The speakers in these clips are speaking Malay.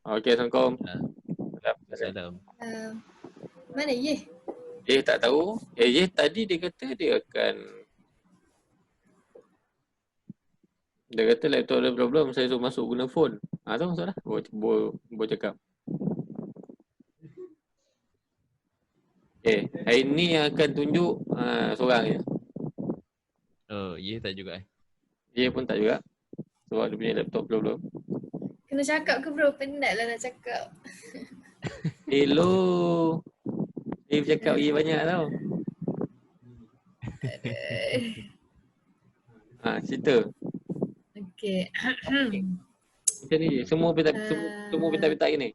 Okey, Assalamualaikum. Salam. Mana ye? Tak tahu. Tadi dia kata dia kata laptop ada problem, saya suruh masuk guna phone. Tu masalah. Boleh cakap. Hari ni yang akan tunjuk seorang je. Oh, ye tak juga Dia pun tak juga. Sebab dia punya laptop problem. Kena cakap ke bro? Penat lah nak cakap. Hello. Dia bercakap lagi banyak tau. Cerita. Okay. Macam ni je. Semua petak-petak ni.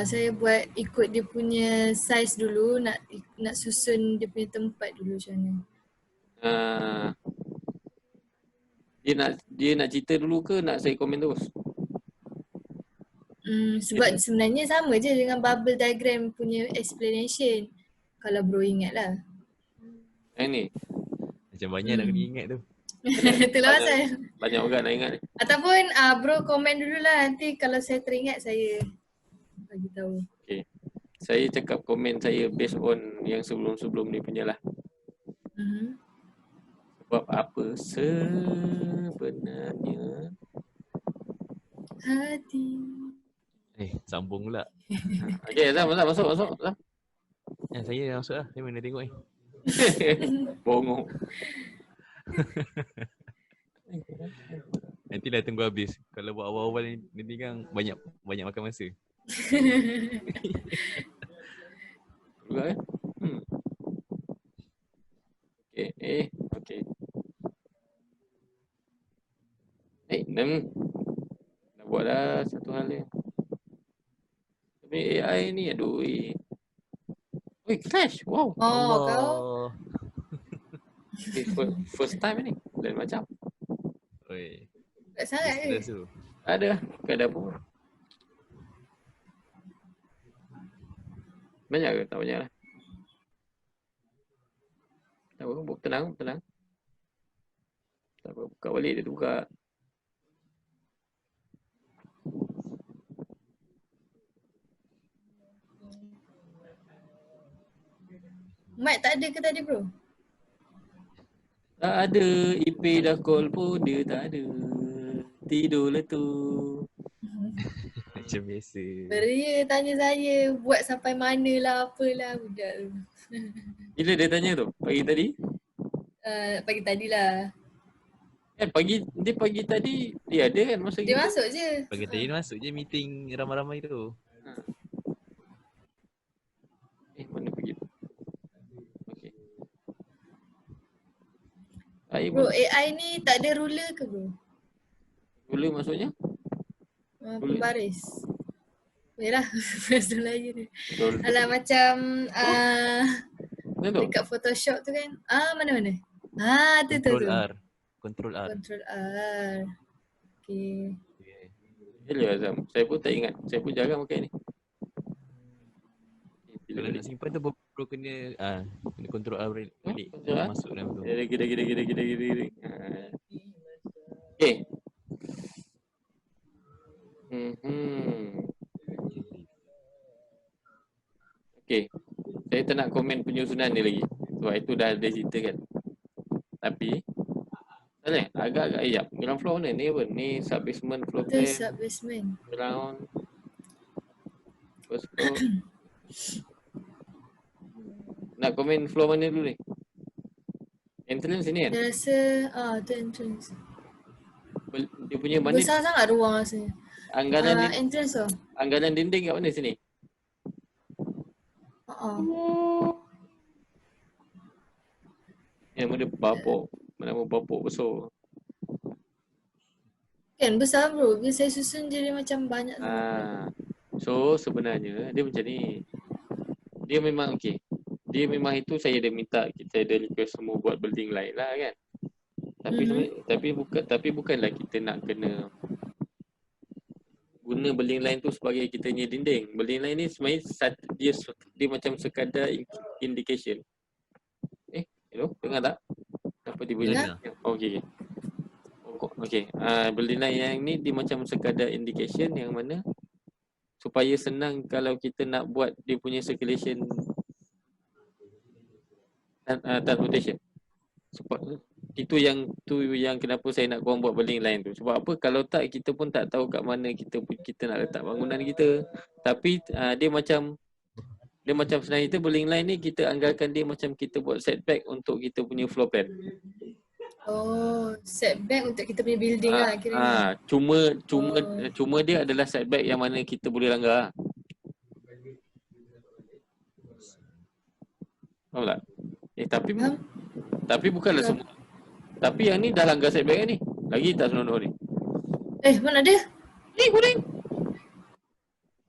Saya buat ikut dia punya size dulu, nak susun dia punya tempat dulu macam mana. Dia nak cerita dulu ke nak saya komen terus? Sebab sebenarnya sama je dengan bubble diagram punya explanation. Kalau bro ingat lah. Yang ni? Macam banyak nak kena ingat tu. Itulah pasal. Banyak orang nak ingat ni. Ataupun bro komen dululah, nanti kalau saya teringat saya bagi tahu. Okay. Saya cakap komen saya based on yang sebelum-sebelum ni punya lah. Sebab apa sebenarnya hati. Sambung pula. Okay, Azam, masuk. Saya masuk lah. Saya mana tengok ni. Bongong. Nantilah tunggu habis. Kalau buat awal-awal ni, nanti kan banyak makan masa. Juga Okay. Dah buat dah satu hal ni. Tapi AI ni aduh. Crash. Wow. Kau. First time ni. Lain macam. Tak sangat ke? Ada. Bukan apa. Banyak ke? Tak banyak lah. Tak apa. Tenang. Tak apa. Buka balik dia tu buka. Mic tak ada ke tadi bro? Tak ada. IP dah call pun dia tak ada. Tidurlah tu. Macam biasa. Dia tanya saya buat sampai mana lah apalah budak tu. Bila dia tanya tu? Pagi tadi? Pagi tadilah. Pagi tadi dia ada kan masa dia masuk je. Pagi tadi dia masuk je meeting ramai-ramai tu. Mana pergi tu? Bro, AI ni tak ada ruler ke bro? Ruler maksudnya? Pembaris. Yalah, bahasa Melayu ni. Alah macam dekat Photoshop tu kan. Mana-mana? Tu. Control R. Okay. Hello Azam. Saya pun tak ingat. Saya pun jarang pakai ni. Kalau nak simpan tu bro kena control R balik. Masuk dalam tu. Gila. Okay. Okay. Saya tak nak komen penyusunan dia lagi. Sebab itu dah ada cerita kan. Tapi agak-agak ground floor mana ni apa? Ni sub basement floor plan. Sub basement. Ground. First floor. Nak komen floor mana dulu ni? Entrance sini kan? Dia rasa tu entrance. Dia punya mana? Besar sangat ruang rasanya. Entrance tu. Anggaran dinding kat mana sini? Yang mana bapuk besar. Kan besar bro. Bila saya susun je dia macam banyak. So sebenarnya dia macam ni. Dia memang okey. Dia memang itu saya dah minta, kita ada request semua buat building line lah kan. Tapi bukanlah kita nak kena guna building line tu sebagai kita punya dinding. Building line ni sebenarnya dia macam sekadar indication. Hello, dengar tak? Apa tiba je? Okey. building line yang ni dia macam sekadar indication yang mana supaya senang kalau kita nak buat dia punya circulation transportation. Sebab itu yang kenapa saya nak korang buat building line tu. Sebab apa? Kalau tak, kita pun tak tahu kat mana kita nak letak bangunan kita. Tapi dia macam sebenarnya kita building line ni kita anggarkan dia macam kita buat setback untuk kita punya floor plan. Oh, setback untuk kita punya building lah kira. Cuma dia adalah setback yang mana kita boleh langgar. Faham tak? Tapi bukanlah semua. Tapi yang ni dah langgar setback ni. Lagi tak senonoh ni. Mana dia? Ni kuning.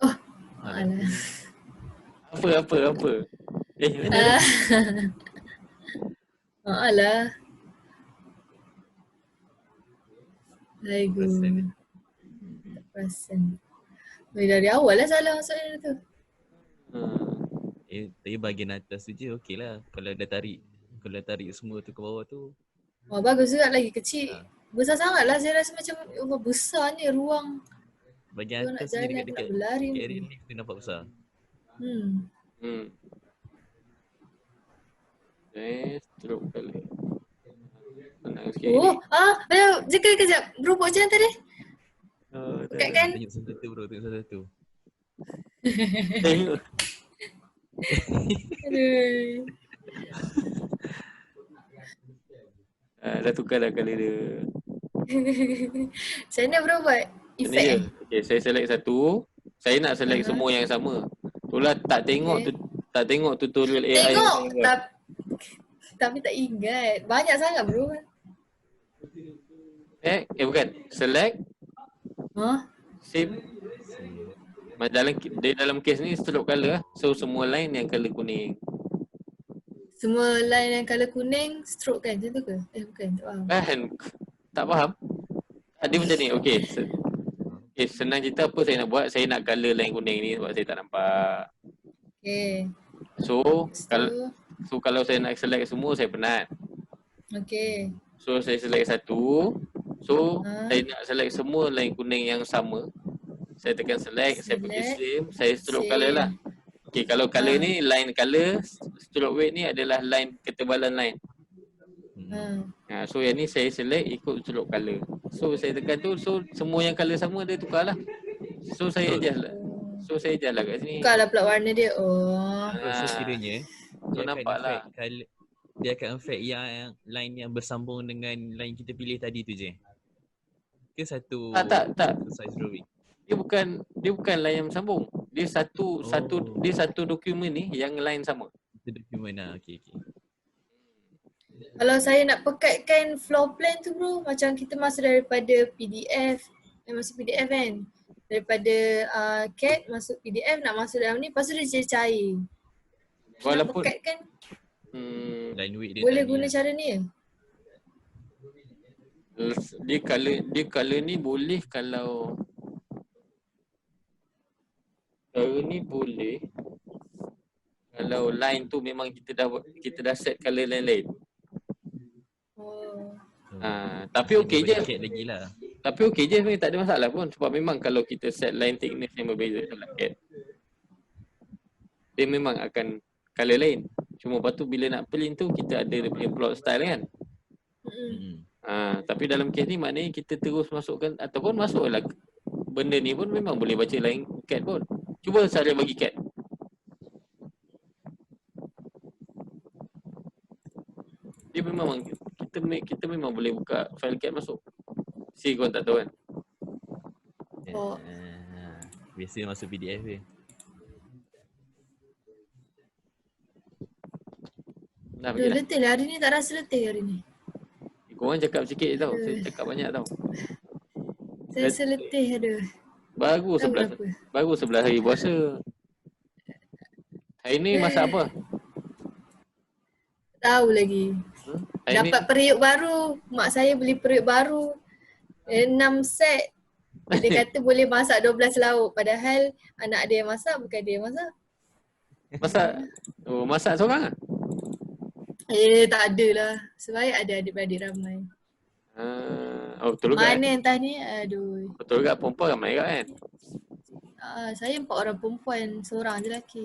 Oh, alah. Apa? Mana dia? Alah. Aigo. Tak perasan. Dari awal lah salah maksudnya tu. Tapi bahagian atas tu je okey lah. Kalau dah tarik semua tu ke bawah tu. Bagus juga lagi kecil. Besar sangat lah saya rasa macam besar ni ruang. Bahagian atas ni dekat area ni kita nampak besar. Stroke kali. Ayo, kejap. Bro buat macam tadi. Kan? Tengok satu bro, tengok satu. Tengok. Aduh. Dah tukar dah kali dia. Macam mana bro buat efek? Okay, saya select satu. Saya nak select semua yang sama. Itulah tak tengok tutorial AI. Tengok tapi tak ingat. Banyak sangat bro. Bukan. Select. Save. Dalam case ni stroke color lah. So semua line yang color kuning. Semua line yang color kuning stroke kan? Macam tu ke? Bukan. Tak faham. Tak faham? Dia macam ni. Okay, senang cerita apa saya nak buat. Saya nak color line kuning ni sebab saya tak nampak. Okay. So kalau saya nak select semua, saya penat. Okay. So saya select satu. So saya nak select semua line kuning yang sama. Saya tekan select, saya pergi save, saya stroke color lah. Okay, kalau color ni line color, stroke weight ni adalah line ketebalan line. So yang ni saya select ikut stroke color. So saya tekan tu, so semua yang color sama dia tukar lah. So saya adjust lah. Kat sini. Tukarlah pula warna dia. So sekiranya so nampak lah. Dia akan affect yang line yang bersambung dengan line kita pilih tadi tu je. Ke satu tak. size drawing. Dia bukan line yang sambung. Dia satu dokumen ni yang line sama. Satu dokumen lah. Okay. Kalau saya nak pekatkan floor plan tu bro, macam kita masuk daripada PDF, masuk PDF kan. Daripada CAD masuk PDF, nak masuk dalam ni, lepas tu dia jadi cair. Walaupun nak pekatkan line weight dia boleh guna cara ni ya? Dia color ni boleh kalau ni boleh kalau line tu memang kita dah set color lain-lain. Tapi okey je. Lagi lah. Tapi okey je sebenarnya, tak ada masalah pun sebab memang kalau kita set line thickness yang berbeza dalam CAD, dia memang akan color lain. Cuma lepas tu bila nak print tu kita ada dia punya plot style kan. Tapi dalam case ni maknanya kita terus masukkan ataupun masuklah benda ni pun memang boleh baca line CAD pun. Cuba saya bagi CAD. Dia memang kita memang boleh buka file CAD masuk. Si kau tak tahu kan. Biasa masuk PDF je. Letih lah hari ni, tak rasa letih hari ni. Korang cakap sikit je tau. Saya cakap banyak tau. Saya rasa letih ada. Baru 11 hari puasa. Hari ni masak apa? Tahu lagi. Dapat periuk baru. Mak saya beli periuk baru. 6 set. Dia kata boleh masak 12 lauk. Padahal anak dia yang masak, bukan dia yang masak. Masak seorang lah? Tak ada lah. Sebaik ada adik-beradik ramai. Betul juga Mana entah ni, aduh. Betul juga perempuan ramai kan? Saya 4 orang perempuan, seorang je lelaki.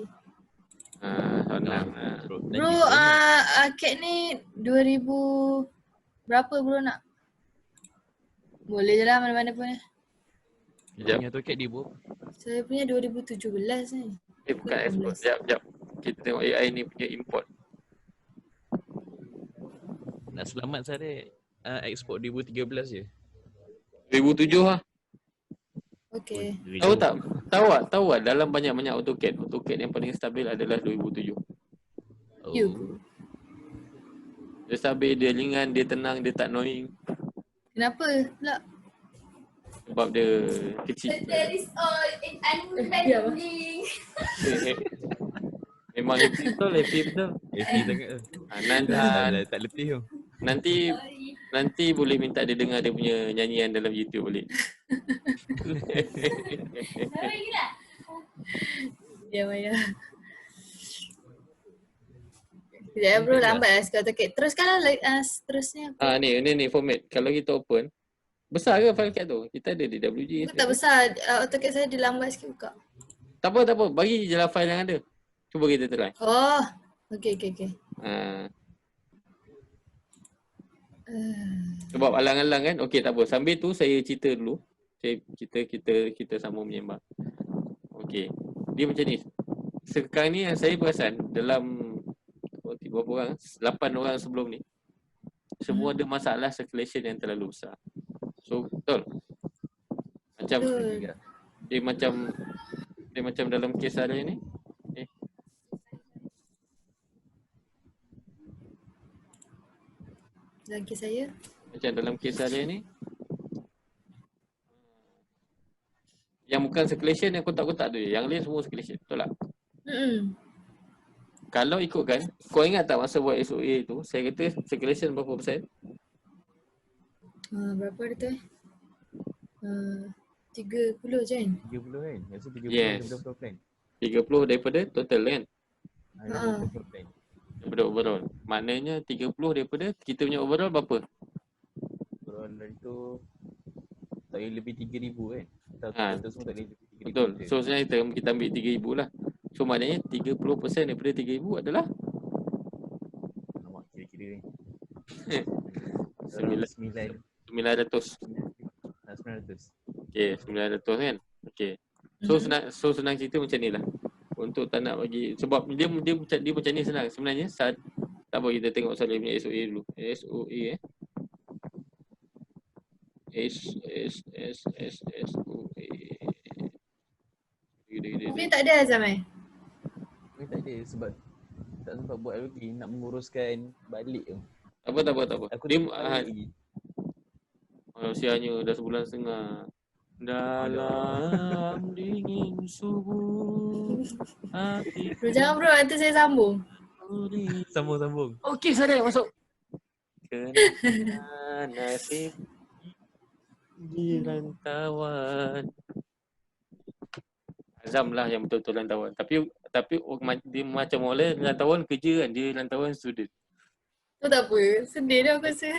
Senang. Bro, akad ni 2000 berapa bro nak? Boleh je lah mana-mana pun. Yang punya toket dia bro. Saya punya 2017 ni. Bukan export. Sekejap. Kita tengok AI ni punya import. Nak selamat saya ekspor 2013 je. 2007 lah. Okay. Tahu tak? Tahu tak dalam banyak-banyak AutoCAD yang paling stabil adalah 2007. You. Dia stabil, dia ringan, dia tenang, dia tak annoying. Kenapa pula? Sebab dia kecil. That is all in unbending. Memang happy betul. Happy sangat tu. Tak letih tu. Nanti boleh minta dia dengar dia punya nyanyian dalam YouTube boleh. Ya Maya. Sekejap ya bro, lambat lah sekarang AutoCAD. Teruskan lah seterusnya. Ni format. Kalau kita open, besar ke file CAD tu? Kita ada DWG. Tak besar. AutoCAD saya dia lambat sikit buka. Tak apa. Bagi je lah file yang ada. Cuba kita try. Oh. Okay. Sebab alang-alang kan. Okey tak apa. Sambil tu saya cerita dulu. Kita sambung menyembang. Okey. Dia macam ni. Sekarang ni yang saya perasan dalam berapa orang? 8 orang sebelum ni. Semua ada masalah circulation yang terlalu besar. So betul. Macam dia macam dalam kes saya ni. Dalam kes saya. Macam dalam kes saya ni. Yang bukan circulation yang kotak-kotak tu. Yang lain semua circulation. Betul tak? Kalau ikutkan, kau ingat tak masa buat SOA tu, saya kata circulation berapa persen? Berapa dia tu 30 je kan? 30 kan? Rasa 30 Yes. daripada plan. 30 daripada total kan? Daripada plan. Daripada overall. Maknanya 30 daripada kita punya overall berapa? Overall itu tak boleh lebih 3,000 kan? Kita semua tak boleh lebih 3,000. Betul. So sebenarnya kita ambil 3,000 lah. So maknanya 30% daripada 3,000 adalah Alamak, kira-kira ni. 900. 900. Okay, 900 kan? Okay. So senang cerita macam ni lah. Untuk tak nak bagi, sebab dia macam ni senang. Sebenarnya tak apa, kita tengok soalan punya SOA dulu. SOA Ni tak ada Azam Tak ada sebab tak sempat buat lagi, nak menguruskan balik tu. Tak apa. Aku Dia lagi. usianya dah sebulan setengah. Dalam dingin subuh hati. Bro, jangan bro, nanti saya sambung. Sambung. Okey, saya masuk. Kena nasib di rantauan. Azam lah yang betul-betul rantauan. Tapi dia macam orang rantauan kerja kan. Dia rantauan student. Tu tak apa, sedih dah aku rasa.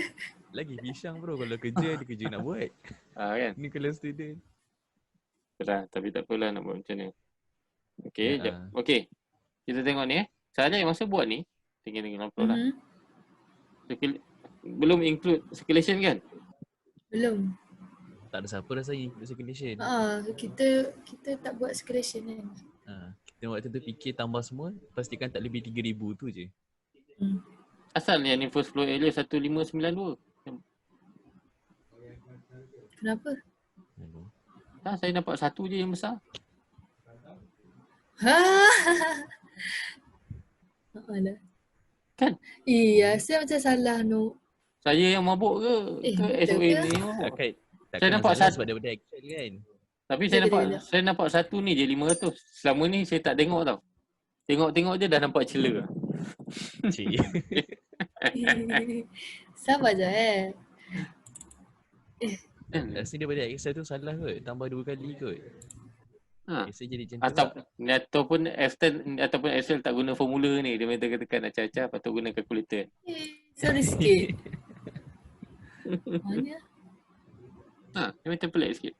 Lagi pisang bro, kalau kerja ada kerja nak buat. Kan? Ni kalau student. Betul, tapi tak apalah nak buat macam ni. Okey, jap. Okey. Kita tengok ni Saya yang masa buat ni, tinggal upload lah. Belum include circulation kan? Belum. Tak ada siapa rasa include circulation. Kita tak buat circulation kan. Kita waktu tu fikir tambah semua, pastikan tak lebih 3,000 tu je. Asal yang ni first floor area 1592. Kenapa? Saya nampak satu je yang besar. Alah. Kan? Iya, saya macam salah no. Saya yang mabuk ke? Ke SOA ni? Saya nampak satu sebab daripada action kan. Tapi saya nampak satu ni je 500. Selama ni saya tak tengok tau. Tengok-tengok je dah nampak cela. Cik. Sabar je Rasa daripada Excel tu salah kot. Tambah 2 kali kot. Excel jadi macam tu. Ataupun Excel tak guna formula ni. Dia minta tekan acah-acah lepas tu guna kalkulator. Sorry sikit. Mana? Dia macam pelik sikit.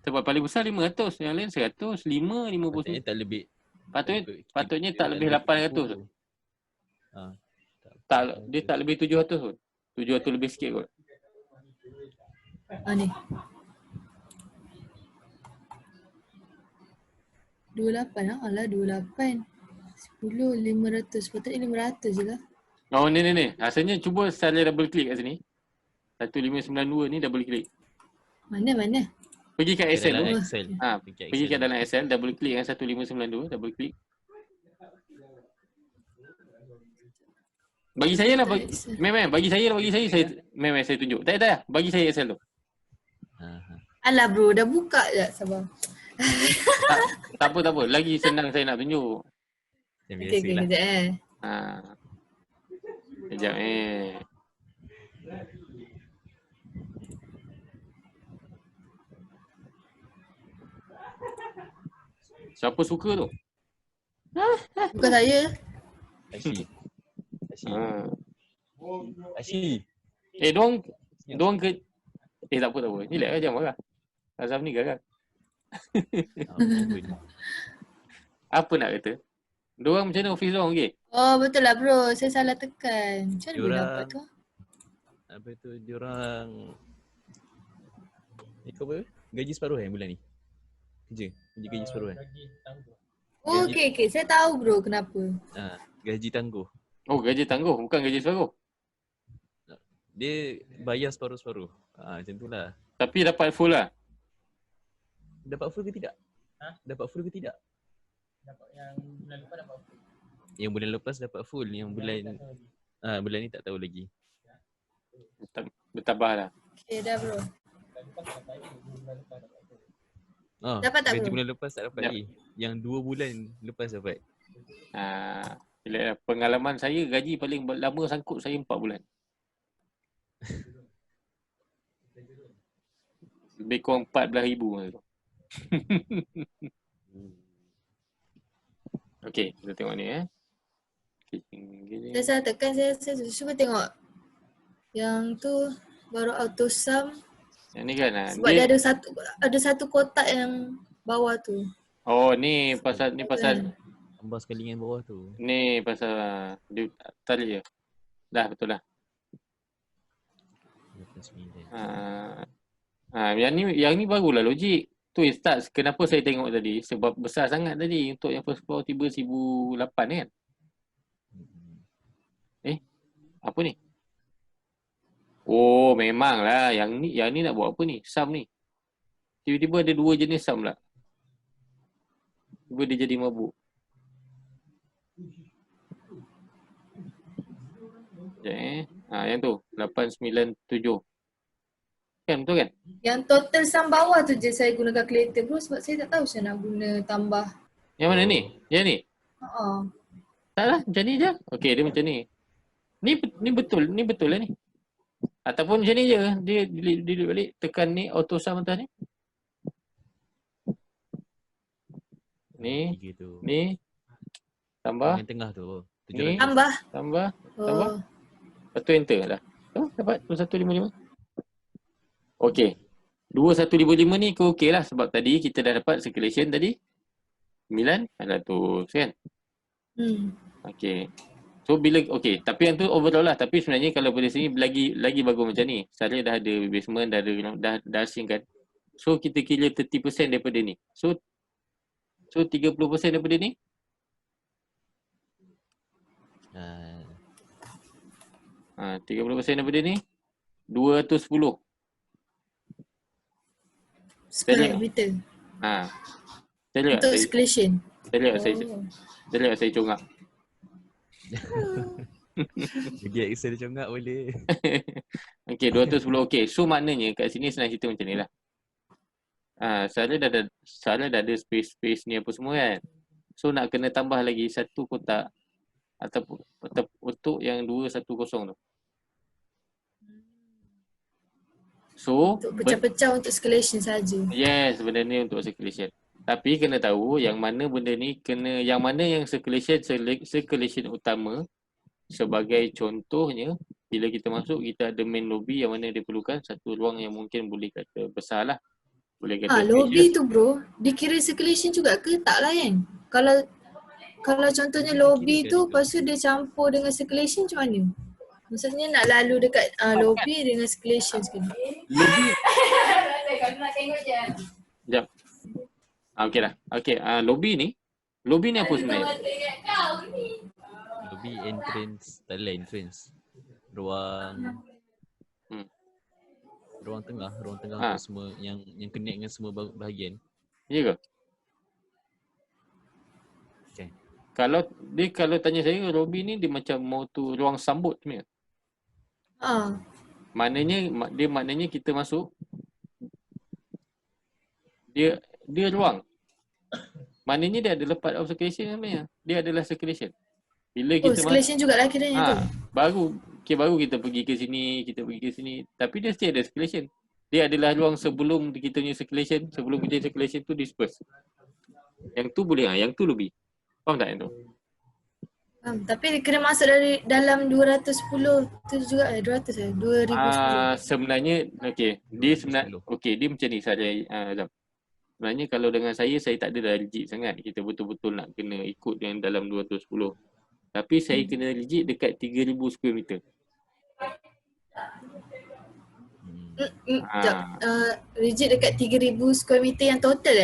Sebab paling besar 500, yang lain 100, 5, 50. Patutnya tak lebih. Patutnya tak lebih 800. Tak, dia tak lebih 700 pun. 700 lebih sikit kot. Ni. 28 lah. Alah 28. 10, 500. Sepatutnya 500 je lah. Oh ni. Rasanya cuba saya double klik kat sini. 1592 ni double klik. Mana? Pergi kat Excel tu. Dalam Excel. Pergi kat dalam Excel, double klik yang 1592, double klik. Bagi saya lah, bagi saya saya tunjuk. Tak, bagi saya Excel tu. Alah bro, dah buka je. Sabar. Tak apa. Lagi senang saya nak tunjuk. Yang Okay, biasa lah. Kejap Siapa suka tu? Bukan saya. Asyik. Diorang ke... tak apa. Relax lah, jangan marah. Azam ni garang. Apa nak kata? Diorang macam mana office diorang, okey? Oh betul lah bro, saya salah tekan. Macam mana boleh dapat tu? Apa tu, diorang ikut apa? Gaji separuh bulan ni? Kerja gaji separuh Oh okey, saya tahu bro kenapa. Gaji tangguh. Oh, gaji tangguh, bukan gaji separuh. Dia bayar separuh-separuh. Macam tu lah. Tapi dapat full lah. Dapat full ke tidak? Dapat full ke tidak? Dapat yang bulan lepas dapat full. Yang bulan lepas dapat full, yang bulan ni tak tahu lagi. Bertambah lah. Okay dah bro. Dapat Dapat tak gaji bro? bulan lepas tak dapat lagi. Yang 2 bulan lepas dapat. Pengalaman saya gaji paling lama sangkut saya 4 bulan. Lebih kurang 14,000 tu. Okey, kita tengok ni Saya salah tekan, saya cuba tengok. Yang tu baru auto sum. Yang ni kan Sebab dia ada satu kotak yang bawah tu. Oh ni pasal Tambah sekali dengan bawah tu. ni pasal dia tarik je. Dah betul lah. Yang ni barulah logik. Tu start kenapa saya tengok tadi sebab besar sangat tadi untuk yang first floor tiba 1008 kan. Apa ni? Oh memanglah yang ni nak buat apa ni? Sum ni. Tiba-tiba ada 2 jenis sum lah. Tiba dia jadi mabuk. Yang tu 897. Kan betul kan? Yang total sum bawah tu je saya guna calculator bro sebab saya tak tahu saya nak guna tambah. Yang mana ni? Yang ni? Tak lah, macam ni je. Okey, dia macam ni. Ni betul lah ni. Ataupun macam ni je. Dia delete balik, tekan ni auto sum atas ni. Ni. Tambah. Yang tengah tu. Ni. 700. Tambah. Oh. Lepas tu enter dah. Dapat 2155. Okey. 2155 ni kau okey lah sebab tadi kita dah dapat circulation tadi 900 kan? Okey. So bila tapi yang tu overall lah, tapi sebenarnya kalau pada sini lagi bagus macam ni. Saya dah ada basement, dah asing kan. So kita kira 30% daripada ni. So 30% daripada ni. 30% daripada ni 210. Square meter. Untuk escalation. Saya lihat saya congak. Bagi Excel congak boleh. Okey, 210. Okey, so maknanya kat sini senang cerita macam ni lah. Saya dah ada space ni apa semua kan. So nak kena tambah lagi satu kotak ataupun untuk yang 210 tu. So untuk pecah-pecah untuk escalation saja. Yes, benda ni untuk circulation. Tapi kena tahu yang mana benda ni yang circulation utama sebagai contohnya, bila kita masuk, kita ada main lobby yang mana dia perlukan satu ruang yang mungkin boleh kata besar lah. Boleh kata Lobby spacious. tu bro, dikira circulation juga ke tak lah kan? Kalau contohnya lobby Kira-kira tu, juga. lepas tu dia campur dengan circulation macam mana? Maksudnya nak lalu dekat lobby dengan circulation sekali. Lobby, Kalau nak tengok je. sekejap. Okey dah. Okey, lobby ni apa sebenarnya? Sama tengok kau ni. Lobby entrance, tak adalah entrance. Ruang ruang tengah untuk semua yang connect dengan semua bahagian. Ya ke? Okay. Kalau tanya saya, lobby ni dia macam mau tu ruang sambut sebenarnya. Maknanya kita masuk, dia ruang. Maknanya dia adalah part of circulation sebenarnya. Dia adalah circulation. Bila kita circulation jugalah kiranya tu. baru kita pergi ke sini, tapi dia still ada circulation. Dia adalah ruang sebelum kita punya circulation, sebelum kita circulation tu disperse. Yang tu boleh, yang tu lobby. Faham tak yang tu? Tapi dia kena masuk dari dalam 210 tu juga 2010. Sebenarnya dia macam ni saja. Sebenarnya kalau dengan saya tak ada rigid sangat. Kita betul-betul nak kena ikut yang dalam 210. Tapi saya kena rigid dekat 3,000 square meter. Rigid dekat 3,000 square meter yang total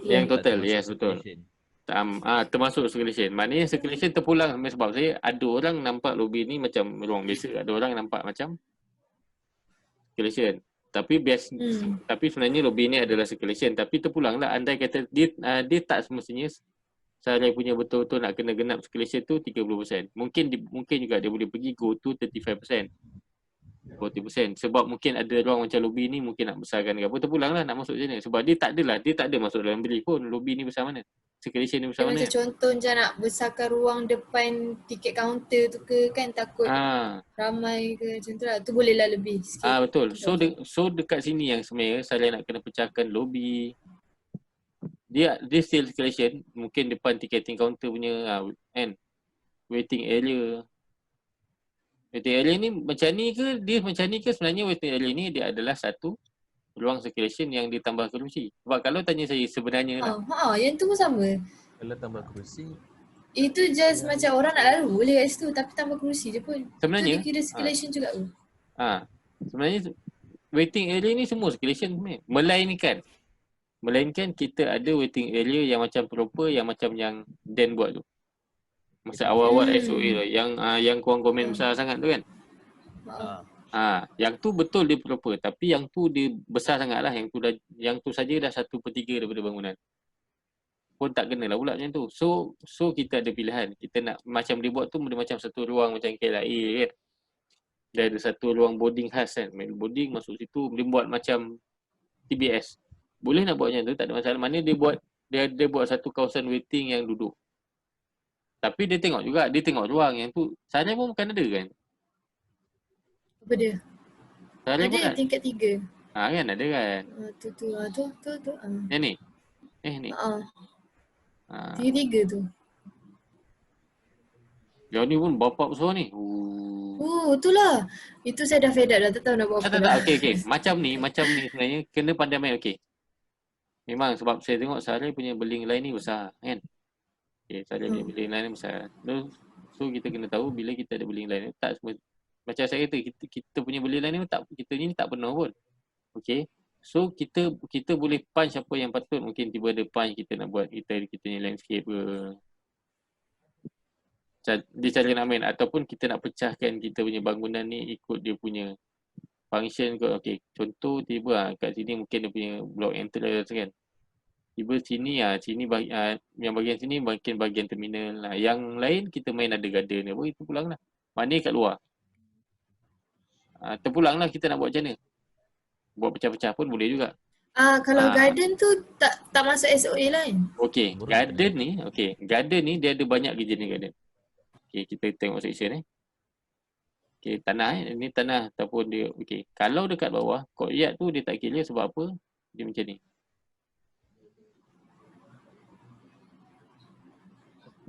Yang total, Tak yes betul. Termasuk circulation. Maknanya circulation terpulang sebab saya ada orang nampak lobby ni macam ruang biasa. Ada orang nampak macam circulation. Tapi sebenarnya lobby ni adalah circulation. Tapi terpulang lah, andai kata dia tak semestinya saya punya betul-betul nak kena genap circulation tu 30%. Mungkin juga dia boleh pergi go to 35%. 40%. Sebab mungkin ada ruang macam lobby ni mungkin nak besarkan ke apa, terpulang lah nak masuk macam mana. Sebab dia tak ada masuk dalam bilik pun. Lobby ni besar mana? Circulation ni besar mana? Macam contoh macam nak besarkan ruang depan tiket kaunter tu ke kan, takut ramai ke macam tu lah. Tu bolehlah lebih sikit. Betul. So dekat sini yang sebenarnya saya nak kena pecahkan lobby. Dia still circulation, mungkin depan ticketing counter punya waiting area. Waiting area ni macam ni ke? Dia macam ni ke? Sebenarnya waiting area ni dia adalah satu ruang circulation yang ditambah kerusi. Sebab kalau tanya saya sebenarnya yang tu pun sama. Kalau tambah kerusi, itu just macam orang nak lalu boleh kat situ tapi tambah kerusi je pun. Sebenarnya tu dia kira circulation juga tu. Sebenarnya waiting area ni semua circulation sebenarnya. Melainkan kita ada waiting area yang macam proper, yang macam yang Dan buat tu. Masa awal-awal SOA tu. Yang korang komen besar sangat tu kan. Yang tu betul dia proper. Tapi yang tu dia besar sangat lah. Yang tu saja dah 1/3 daripada bangunan. Pun tak kena lah pula macam tu. So kita ada pilihan. Kita nak macam dia buat tu dia macam satu ruang macam KLIA kan. Dia ada satu ruang boarding khas kan. Main boarding masuk situ. Dia buat macam TBS. Boleh nak buat macam tu, tak ada masalah. Mana dia buat satu kawasan waiting yang duduk. Tapi dia tengok ruang yang tu. Sana pun bukan ada kan? Apa dia? Sana ada pun tingkat 3. Kan ada kan? Tu. Yang ni? Ni. Tiga tu. Yang ni pun bapak besar ni. Itulah. Itu saya dah fed up dah, tak tahu nak buat apa dah. Okay. Macam ni sebenarnya kena pandai main. Okay. Memang sebab saya tengok Sarah punya beling line ni besar kan. Okay, Sarah punya beling line ni besar. So kita kena tahu bila kita ada beling line ni tak semua. Macam saya kata kita punya beling line ni kita ni tak penuh pun. Okay. So kita boleh punch apa yang patut. Mungkin tiba ada punch kita nak buat kita punya landscape ke. Dia cara nak main. Ataupun kita nak pecahkan kita punya bangunan ni ikut dia punya function ke. Okay, contoh tiba kat sini mungkin dia punya block entrance kan. Tiba sini yang bahagian sini mungkin bahagian terminal. Yang lain kita main ada garden apa, itu pulang lah. Maknanya kat luar. Terpulang lah kita nak buat macam mana. Buat pecah-pecah pun boleh juga. Kalau garden tu tak masuk SOA lain. Okay, garden ni dia ada banyak jenis garden. Okay, kita tengok section Okay, tanah ini tanah ataupun dia, okay. Kalau dekat bawah, courtyard tu dia tak kira sebab apa? Dia macam ni.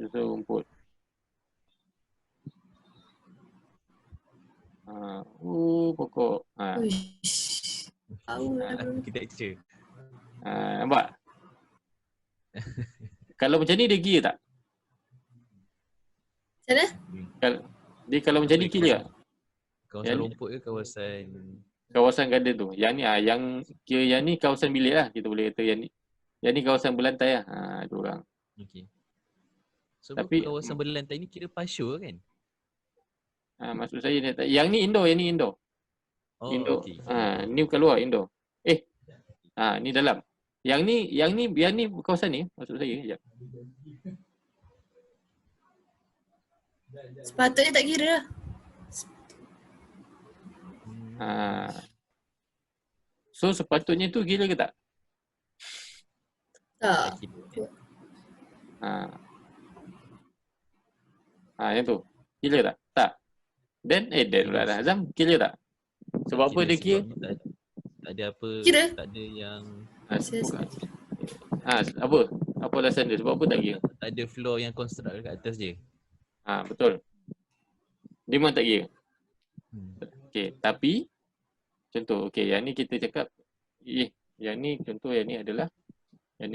Dia rumput. Pokok. Uish. Tahu lah. Architecture. Nampak? Kalau macam ni dia kira tak? Macam mana? Kalau macam ni kira tak? Kawasan Yang- rumput ke kawasan Kawasan garden tu. Yang ni yang kira yang ni kawasan bilik lah. Kita boleh kata yang ni kawasan berlantai lah. Dua orang. okey. So Tapi- kawasan berlantai ni kira pasyo kan? Maksud saya yang ni indoor, yang ni indoor. Oh Indoor. okey. Ni bukan luar, indoor. Ni dalam. Yang ni kawasan ni maksud saya. Sekejap. Sepatutnya tak kira lah. So sepatutnya tu gila ke tak? Tak. Yang tu. Gila tak? Tak. Dan pula dah. Azam, gila tak? Sebab apa dia kira? Tak ada apa, Kira. tak ada yang Bukan. Apa? Apa alasan dia? Sebab apa tak kira? tak ada floor yang construct kat atas je. Betul. Dia memang tak kira. Okey, tapi contoh, yang ni kita cakap yang ni contoh yang ni adalah yang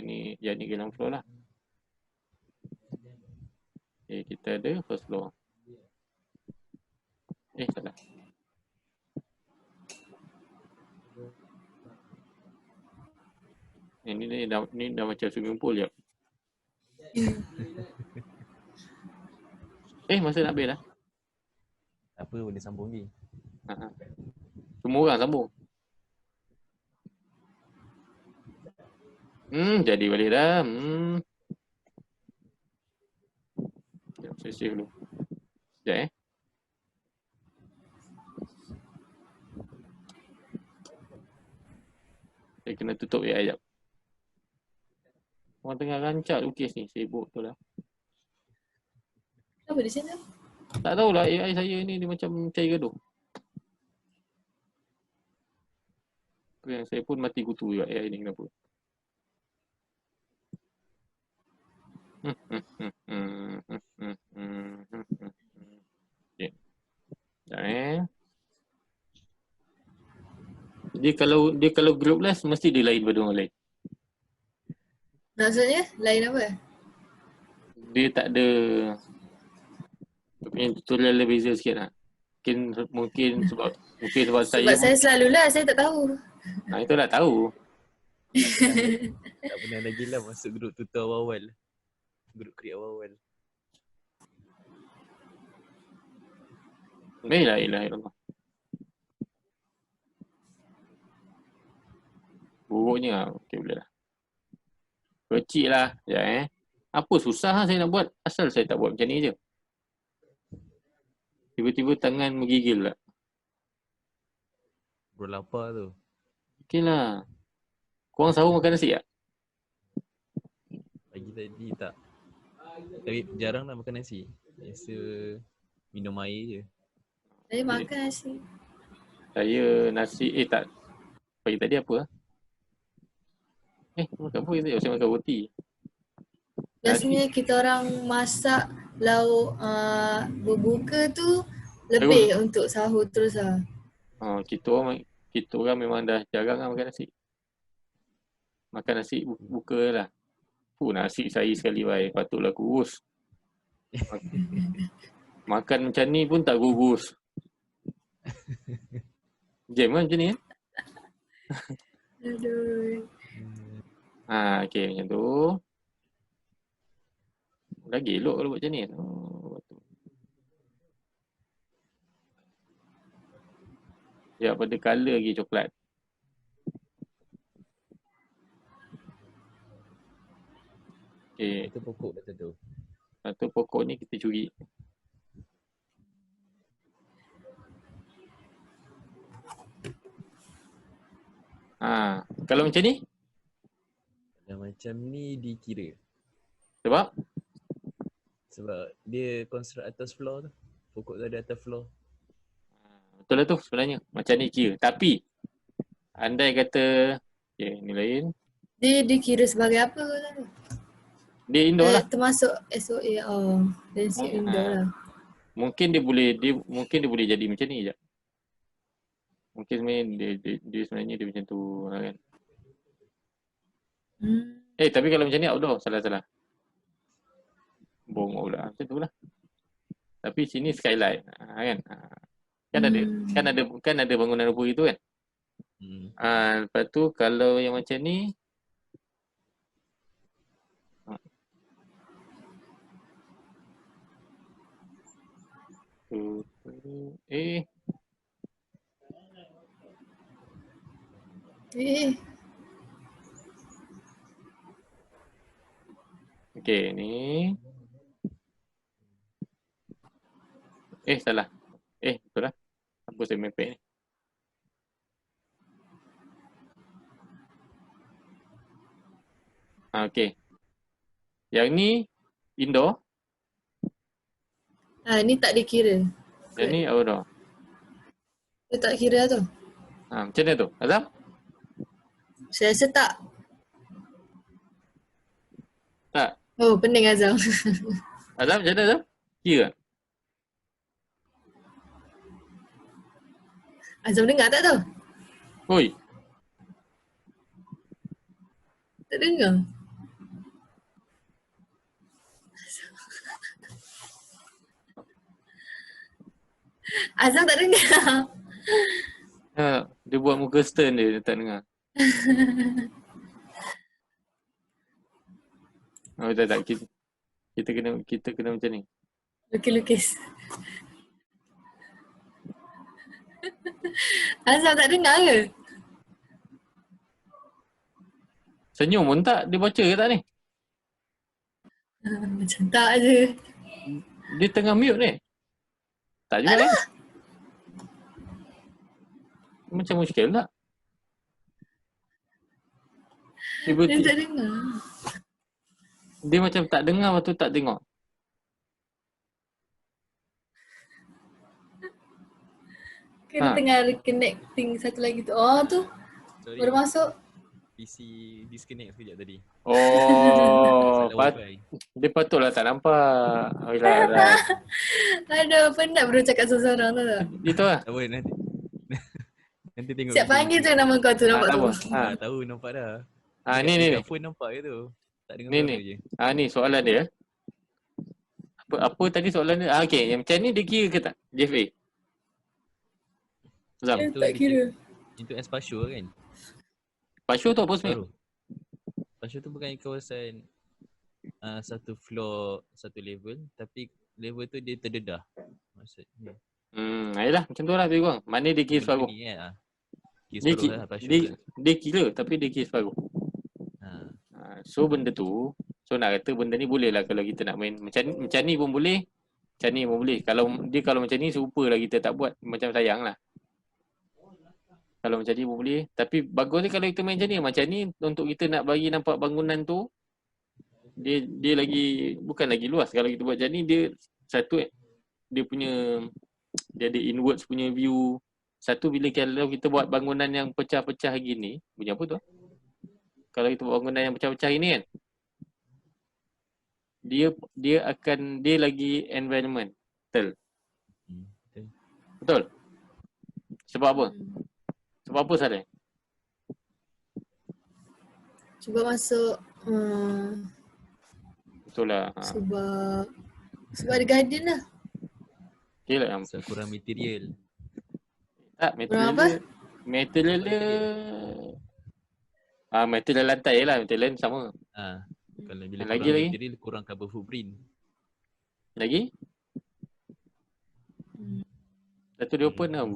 ni ground floor lah. Kita ada first floor. Salah. Ni dah macam swimming pool je. Masa nak habis dah. Tak apa, boleh sambung lagi. Semua orang sambung. Jadi balik dah. Saya save dulu. Sekejap Saya kena tutup AI sekejap. Orang tengah rancak lukis ni. Sibuk tu lah. Apa di sana? Tak tahulah AI saya ni dia macam cair gaduh. Yang saya pun mati kutu juga AI ni kenapa. Dia kalau groupless mesti dia lain daripada orang lain. Maksudnya lain apa? Dia tak ada dia punya tutorial dia beza sikit lah. Mungkin sebab Sebab saya selalulah, saya tak tahu. Itu nak tahu. Tak pernah lagi lah masuk grup tutor awal-awal. Grup create awal-awal. La ilaha illallah. Buruknya okey boleh lah. Kecil lah. Apa susah saya nak buat? Asal saya tak buat macam ni je. Tiba-tiba tangan menggigil lah. Bro lapar tu. Okey lah. Korang sahur makan nasi tak? Pagi tadi tak. Tapi jarang lah makan nasi. Biasa minum air je. Saya makan nasi. Saya nasi, tak. Pagi tadi apa lah? Makan apa tadi? Saya makan roti. Biasanya kita orang masak lauk berbuka tu lebih untuk sahur terus lah. Kita orang memang dah jarang lah makan nasi. Makan nasi buka lah. Nasi saya sekali baik. Patutlah kurus. Makan macam ni pun tak kurus. Jam kan macam ni kan? Aduh. Okey macam tu. Lagi elok kalau buat macam ni. Ya, pada colour lagi coklat. Okey. Itu pokok betul tu. Satu pokok ni kita curi. Kalau macam ni? Yang macam ni dikira. Sebab? Sebab dia construct atas floor tu. Pokok tu ada atas floor. Betul lah tu sebenarnya. Macam ni kira. Tapi, andai kata, ni lain. Dia dikira sebagai apa kau tahu? Dia indoor lah. Termasuk SOA. Dan indoor lah. mungkin dia boleh jadi macam ni je. Mungkin sebenarnya dia sebenarnya dia macam tu kan. Tapi kalau macam ni outdoor, salah. Bongok pula. Macam tu lah. Tapi sini skylight kan. Kan ada bangunan rupa gitu kan. Lepas tu kalau yang macam ni okey ni. Salah. Betul lah. Apa saya mepek ni? Okey. Yang ni indoor. Ni tak dikira. Yang ni outdoor. Dia tak kira tu. Macam mana tu? Azam? Saya rasa tak. Tak. Oh, pening Azam. Azam macam mana Azam? Kira? Azam dengar tak tu? Oi. Tak dengar. Azam tak dengar. Dia buat muka stern dia tak dengar. Tak. Kita kena macam ni. Lukis-lukis. Azam tak dengar ke? Senyum pun tak, dia baca ke tak ni? Macam tak je. Dia tengah mute ni. Tak juga ni. Macam muskil tak? Dia tak dengar. Dia macam tak dengar waktu tak tengok. Dia tengah reconnecting satu lagi tu. Oh tu. Sorry. Baru masuk. PC disconnect sekejap tadi. Dia patutlah tak nampak. Alah. Aduh, penat bro cakap seorang-seorang tu tak? Itu lah. Tak boleh nanti. Nanti tengok. Siap panggil tu nama kau tu, nampak tu. Tahu nampak dah. Ni. Phone nampak ke tu? Tak dengar ni. je. Ni soalan dia. Apa tadi soalan dia? Okey, yang macam ni dia kira ke tak? JFA. Zam. Tak kira. Itu Espasio kan? Pasyo tu apa sebenarnya? Pasyo tu bukan kawasan satu floor, satu level, tapi level tu dia terdedah. Maksudnya. Ayolah macam tu lah lebih kurang. Mana dia kira separuh? Dia kira tapi dia kira separuh. So benda tu, so nak kata benda ni boleh lah kalau kita nak main macam ni pun boleh. Macam ni pun boleh. Kalau macam ni serupa lah kita tak buat, macam sayang lah. Kalau macam ni pun boleh. Tapi bagusnya kalau kita main macam ni untuk kita nak bagi nampak bangunan tu dia lagi, bukan lagi luas. Kalau kita buat macam ni dia satu dia ada inwards punya view. Satu bila kalau kita buat bangunan yang pecah-pecah gini, punya apa tu? Kalau kita buat bangunan yang pecah-pecah ini kan, dia lagi environmental. Betul? Sebab apa? Sebab apa Saleh? Cuba masuk betul lah. Sebab ada garden lah. Okay lah. Sebab kurang material. Tak, material dia material lantai lah, material sama. Kalau bila lagi material kurang carbon footprint. Lagi? Satu dia open lah.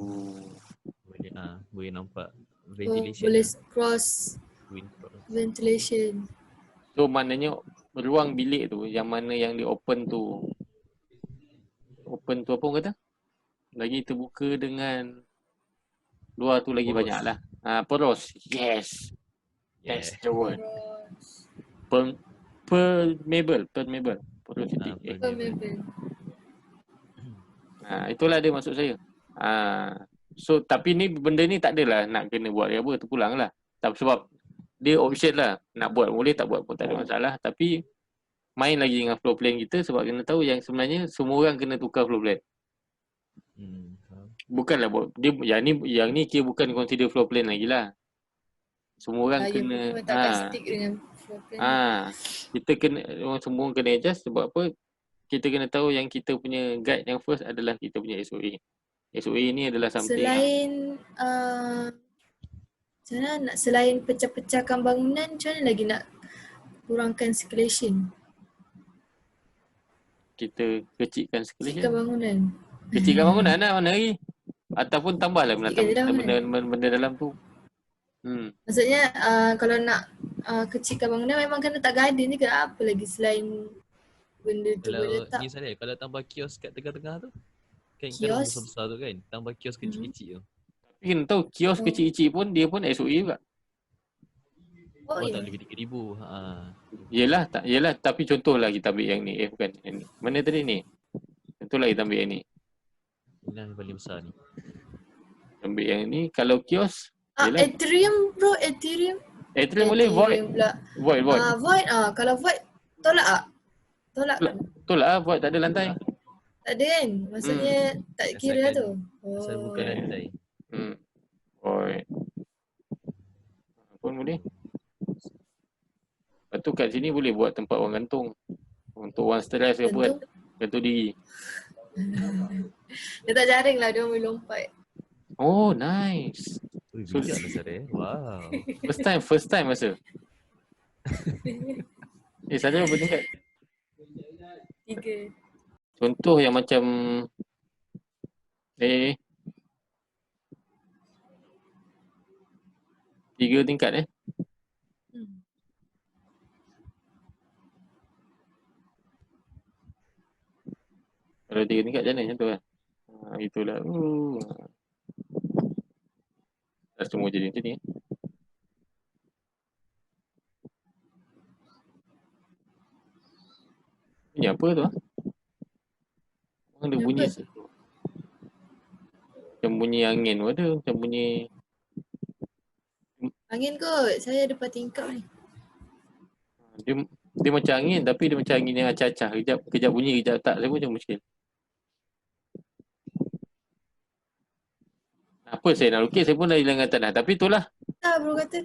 Boleh nampak ventilation. Boleh cross ventilation. So maknanya ruang bilik tu yang mana yang di open tu apa orang kata? Lagi terbuka dengan luar tu lagi banyak lah. Poros. Yes. That's the word. Permeable. Porosity. Itulah dia maksud saya. So tapi ni benda ni tak adalah nak kena buat apa, terpulang lah. Sebab dia option lah. Nak buat boleh, tak buat pun tak ada masalah. Tapi main lagi dengan floor plan kita sebab kena tahu yang sebenarnya semua orang kena tukar floor plan. Faham. Bukanlah buat dia yang ni kira bukan consider floor plan lagi lah. Semua orang Ya, kena memang takkan stick dengan floor plan. kita kena semua orang kena adjust sebab apa? Kita kena tahu yang kita punya guide yang first adalah kita punya SOA. SOA ni adalah something Selain macam mana nak selain pecah-pecahkan bangunan, macam mana lagi nak kurangkan circulation? kita kecilkan Kecilkan circulation. bangunan. Kecilkan bangunan lah mana lagi? Ataupun tambahlah Kecilkan benda dalam tu. Maksudnya kalau nak kecilkan bangunan memang kena letak garden juga. Apa lagi selain benda tu boleh Kalau letak. ni saya kalau tambah kios kat tengah-tengah tu. Kan Kios? kan besar-besar tu kan. Tambah kios kecil-kecil tu. Tapi kena tahu kios kecil-kecil pun dia pun SOA juga. Oh, Tak ya. lebih 3,000. Yelah tapi contohlah kita ambil yang ni. Bukan yang ni. Mana tadi ni? Contohlah kita ambil yang ni. Ini yang paling besar ni. Ambil yang ni. Kalau kios, yelah. Ethereum bro, Ethereum. Ethereum boleh void. Pula. Void. Void, kalau void tolak tak? Tolak. Betul lah void tak ada lantai. Tak ada kan? Maksudnya tak kira lah tu. Asal bukan lantai. Void. Pun boleh. Lepas tu kat sini boleh buat tempat orang gantung. Untuk orang stress ke apa kan. Gantung diri. Dia tak jaring lah, dia boleh lompat. Oh nice. Bijak lah Sarah. Wow. First time masa. Sana berapa tingkat? 3. Contoh yang macam 3 tingkat Kalau 3 tingkat macam mana macam tu lah. Itulah. Tak semua jadi macam ni. Bunyi apa tu? Ada bunyi macam bunyi angin pun ada. Macam bunyi Angin kot, saya ada 4 tingkap ni. dia macam angin tapi dia macam angin yang acah-acah. Kejap bunyi, kejap tak. Saya pun macam muskil. Apa saya nak lukis, saya pun dah hilang kata dah. Tapi itulah. Tak bro kata.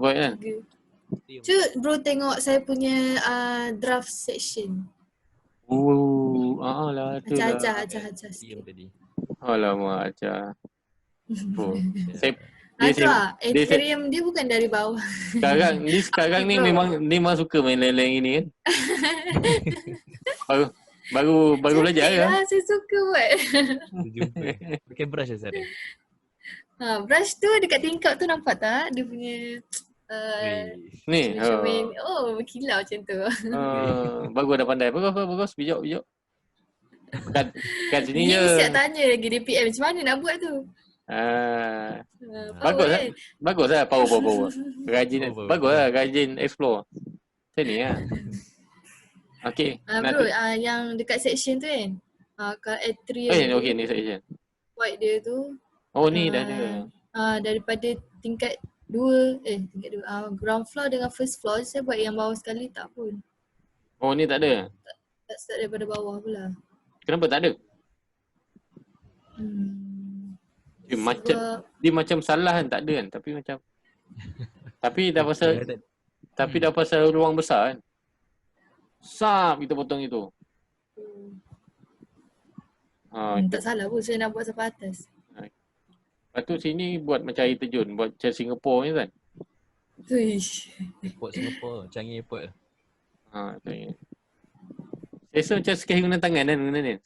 Buat kan? 3. Cuba bro tengok saya punya draft section. Lah tu lah. Acah Diam sikit. tadi. Alamak, acah. Saya Ethereum dia bukan dari bawah. Sekarang ni memang suka main lain-lain ini kan. Baru belajar ya. kan. Saya suka buat. Jumpa. Pakai brush lah Sarah. Brush tu dekat tingkap tu nampak tak? Dia punya Ni. berkilau macam tu. Bagus dah pandai. Bagus. Bijak. Kat sini Ni je. siap tanya lagi DPM macam mana nak buat tu. Bagus lah. Bagus lah power. Rajin. Bagus lah rajin explore. Macam ni lah. Okay. Bro, yang dekat section tu kan. Kalau Ethereum Okay ni section. white dia tu. Oh ni dah ada. Daripada tingkat 2, ground floor dengan first floor, saya buat yang bawah sekali tak pun. Oh ni tak ada. Tak start daripada bawah pula. Kenapa tak ada? Dia macam salah kan, tak ada kan. Tapi dah pasal ruang besar kan. Kita potong itu. Tak salah pun saya nak buat sampai atas. Lepas tu sini buat macam air terjun, buat macam Singapore ni kan. Airport Singapore, Changi Airport lah. Saya rasa macam sekali guna tangan kan benda ni.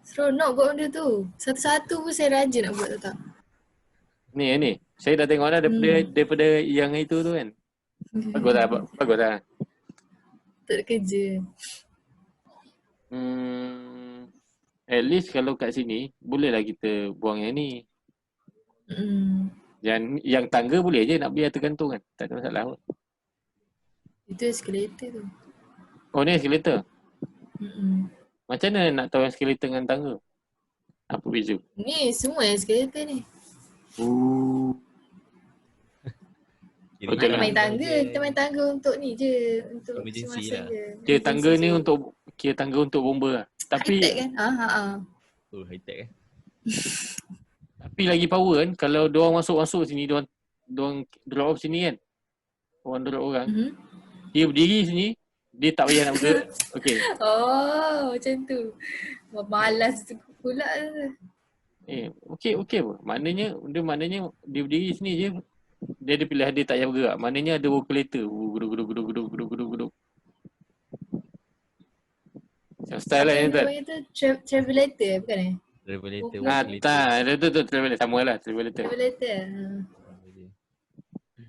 Seronok buat benda tu. Satu-satu pun saya rajin nak buat tak. Ni. Saya dah tengok dah daripada yang itu tu kan. Bagus lah. Tak ada kerja. At least kalau kat sini bolehlah kita buang yang ni. Yang tangga boleh je nak biar tergantung kan. Tak ada masalah pun. Itu eskalator tu. Oh ni eskalator? Macam mana nak tahu eskalator dengan tangga? Apa beza? Ni semua eskalator ni. Kita main tangga untuk ni je. Untuk emergency semasa lah. je. Tangga ni untuk kira tangga untuk bomba lah. High tech Tapi kan? Oh, high tech eh. tapi lagi power kan kalau diorang masuk sini, diorang drop off sini kan. Orang drop orang. Dia berdiri sini, dia tak payah nak bergerak. Okey. Oh, macam tu. Malas pula. Okey apa? Maknanya dia berdiri sini je. Dia ada pilihan dia tak payah bergerak. Maknanya ada calculator. Guduk. Style lah yang tu. Apa itu? Travelator bukan eh? Revelator, Ah, Revelator. tak. Dia tu traveler. Sama lah traveler. Travelator.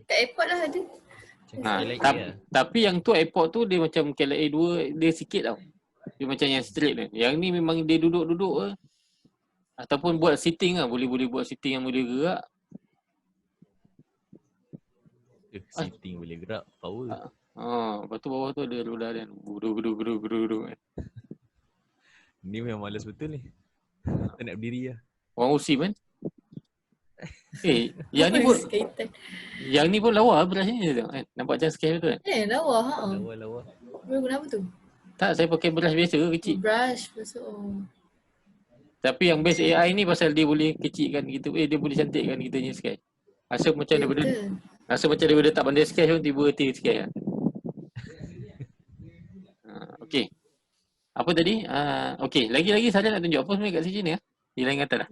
Kat airport lah ada. Macam KLIA lah. Tapi yang tu airport tu dia macam KLIA 2 dia sikit tau. Dia macam yang straight tu. Yang ni memang dia duduk-duduk ke. Ataupun buat sitting lah. Boleh buat sitting yang boleh gerak. Sitting boleh gerak, power. Lepas tu bawah tu ada roda kan. Guduk. Ni memang malas betul ni. Tak nak berdiri lah. Orang USIM kan. Yang ni pun lawa beras ni tengok kan. Nampak macam scale tu kan. Lawa Lawa. Kenapa tu? Tak, saya pakai beras biasa kecil. Brush besok. Tapi yang best AI ni pasal dia boleh kecilkan kita. Dia boleh cantikkan kita punya scale. Rasa macam daripada tak pandai scale pun tiba hati scale kan. Okey. Apa tadi? Okey, lagi-lagi saya nak tunjuk apa sebenarnya kat sini ya. Di lain kata dah.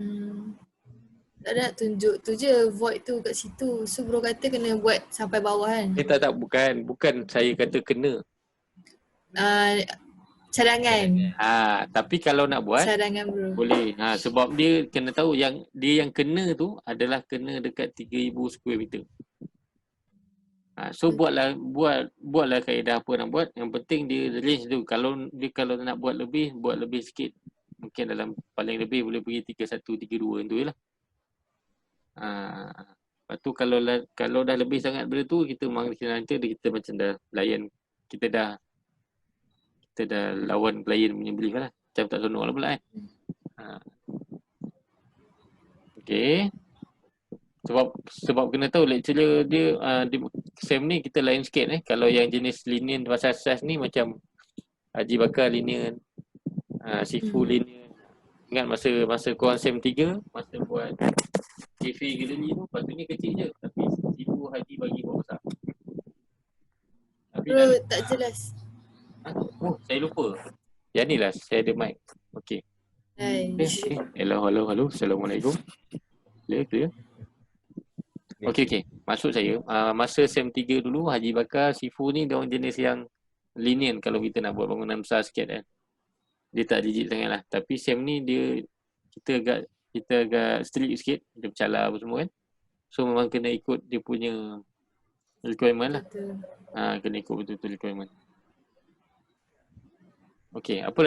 Tak nak tunjuk tu je void tu kat situ. So bro kata kena buat sampai bawah kan. Tak bukan saya kata kena. Cadangan. Tapi kalau nak buat Cadangan bro. boleh. Sebab dia kena tahu yang kena tu adalah kena dekat 3000 square meter. So buatlah kaedah apa nak buat. Yang penting dia range tu. Kalau nak buat lebih sikit. Mungkin dalam paling lebih boleh pergi 31, 32 tu je lah. Lepas tu kalau dah lebih sangat benda tu, kita memang kita macam dah layan, kita dah lawan klien punya belief lah. Macam tak seronok lah pula kan. Okay. Sebab kena tahu lecturer dia SEM ni kita lain sikit Kalau yang jenis linear pasal SAS ni macam Haji Bakar linear, Sifu linear. Ingat masa korang SEM 3, masa buat cafe gallery tu, patutnya kecil je. Tapi Sifu Haji bagi buat besar. Tapi Bro, tak jelas. Saya lupa. Yang ni lah, saya ada mic. Okay. Hello. Assalamualaikum. Clear. Okay. Maksud saya, masa SEM 3 dulu, Haji Bakar, Sifu ni diorang jenis yang linear kalau kita nak buat bangunan besar sikit kan. Dia tak rigid sangat lah. Tapi SEM ni kita agak strict sikit. Dia bercala apa semua kan. So memang kena ikut dia punya requirement lah. Kena ikut betul-betul requirement. Okay, apa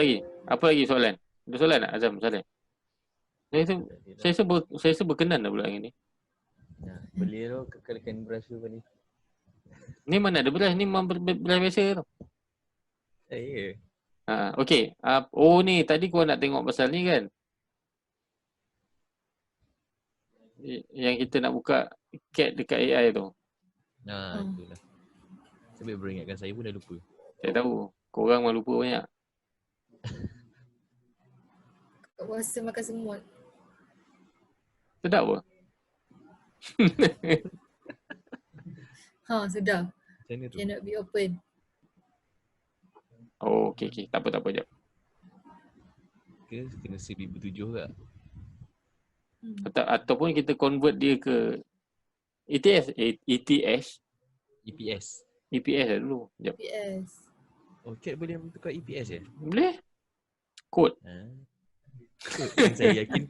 lagi soalan? Ada soalan tak Azam? Soalan? Saya rasa berkenan dah pula yang ni. Beli tu kekalkan brush tu ni. Ni mana ada brush? Ni memang brush biasa tau. Ya. Okay. Ni tadi kau nak tengok pasal ni kan? Yang kita nak buka CAD dekat AI tu. Itulah. Sampai beringatkan saya pun dah lupa. Saya tahu. Korang malah lupa banyak. Puasa makan semut. Sedap apa? Sedap. Macam mana tu? Cannot be open. Okay. Tak apa, jap. Kena 1007 kat. Ataupun kita convert dia ke ETS lah dulu. Jap. EPS. CAD boleh tukar EPS je? Boleh? Kod. Yang saya yakin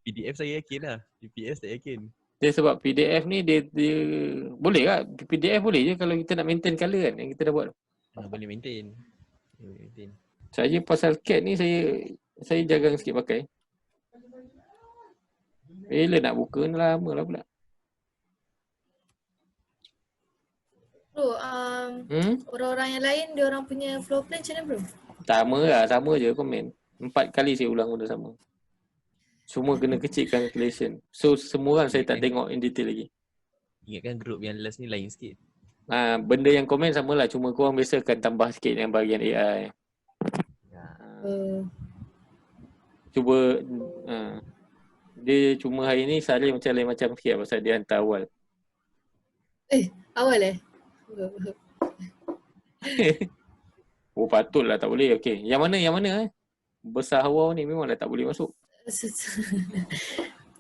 PDF saya yakin lah. EPS tak yakin. Dia sebab PDF ni dia boleh tak? PDF boleh je kalau kita nak maintain color kan yang kita dah buat. Boleh maintain. Saya pasal CAD ni saya jarang sikit pakai. Bila nak buka ni lama lah pula. Bro, orang-orang yang lain dia orang punya floor plan macam mana bro? Sama je komen. 4 kali saya ulang benda sama. Semua kena kecilkan calculation. So semua orang saya tak tengok in detail lagi. Ingatkan group yang last ni lain sikit. Benda yang komen samalah, cuma korang biasa akan tambah sikit yang bahagian AI. Cuba dia cuma hari ni salin macam lain macam sikit pasal dia hantar awal. Awal Oh patutlah tak boleh. Okey. Yang mana besar hawa ni memanglah tak boleh masuk.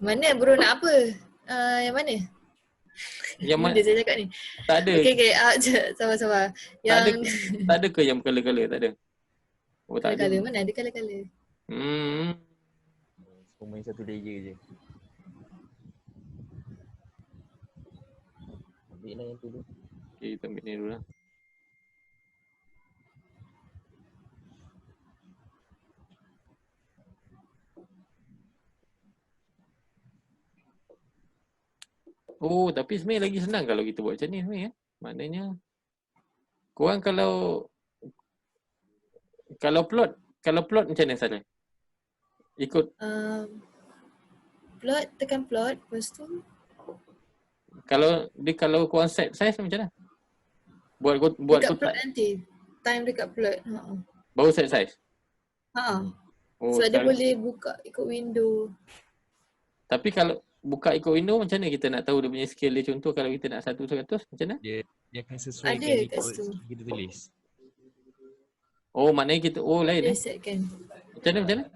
Mana bro nak apa? Yang mana? Yang mana? Dia saya cakap ni. Tak ada. Okay. Sabar. Tak ada ke yang color-color? Tak ada. Oh tak ada. Colour mana ada colour-colour? Kau main satu layer je. Ambil lah yang tu dulu. Okay, kita ambil ni dulu lah. Oh, tapi sebenarnya lagi senang kalau kita buat macam ni sebenarnya. Maknanya korang kalau plot macam mana Saleh? Ikut Plot, tekan plot, lepas tu kalau korang set size macam mana? Buat dekat kotak. plot nanti. Time dekat plot. Baru set size. Oh, Sebab dia boleh buka ikut window. Tapi kalau buka ikut window macam mana kita nak tahu dia punya scale dia? Contoh kalau kita nak 1/100 macam mana? Dia akan sesuaikan Ada kat ikut situ. kita tulis. Oh, maknanya kita lain Dia set kan. Macam mana?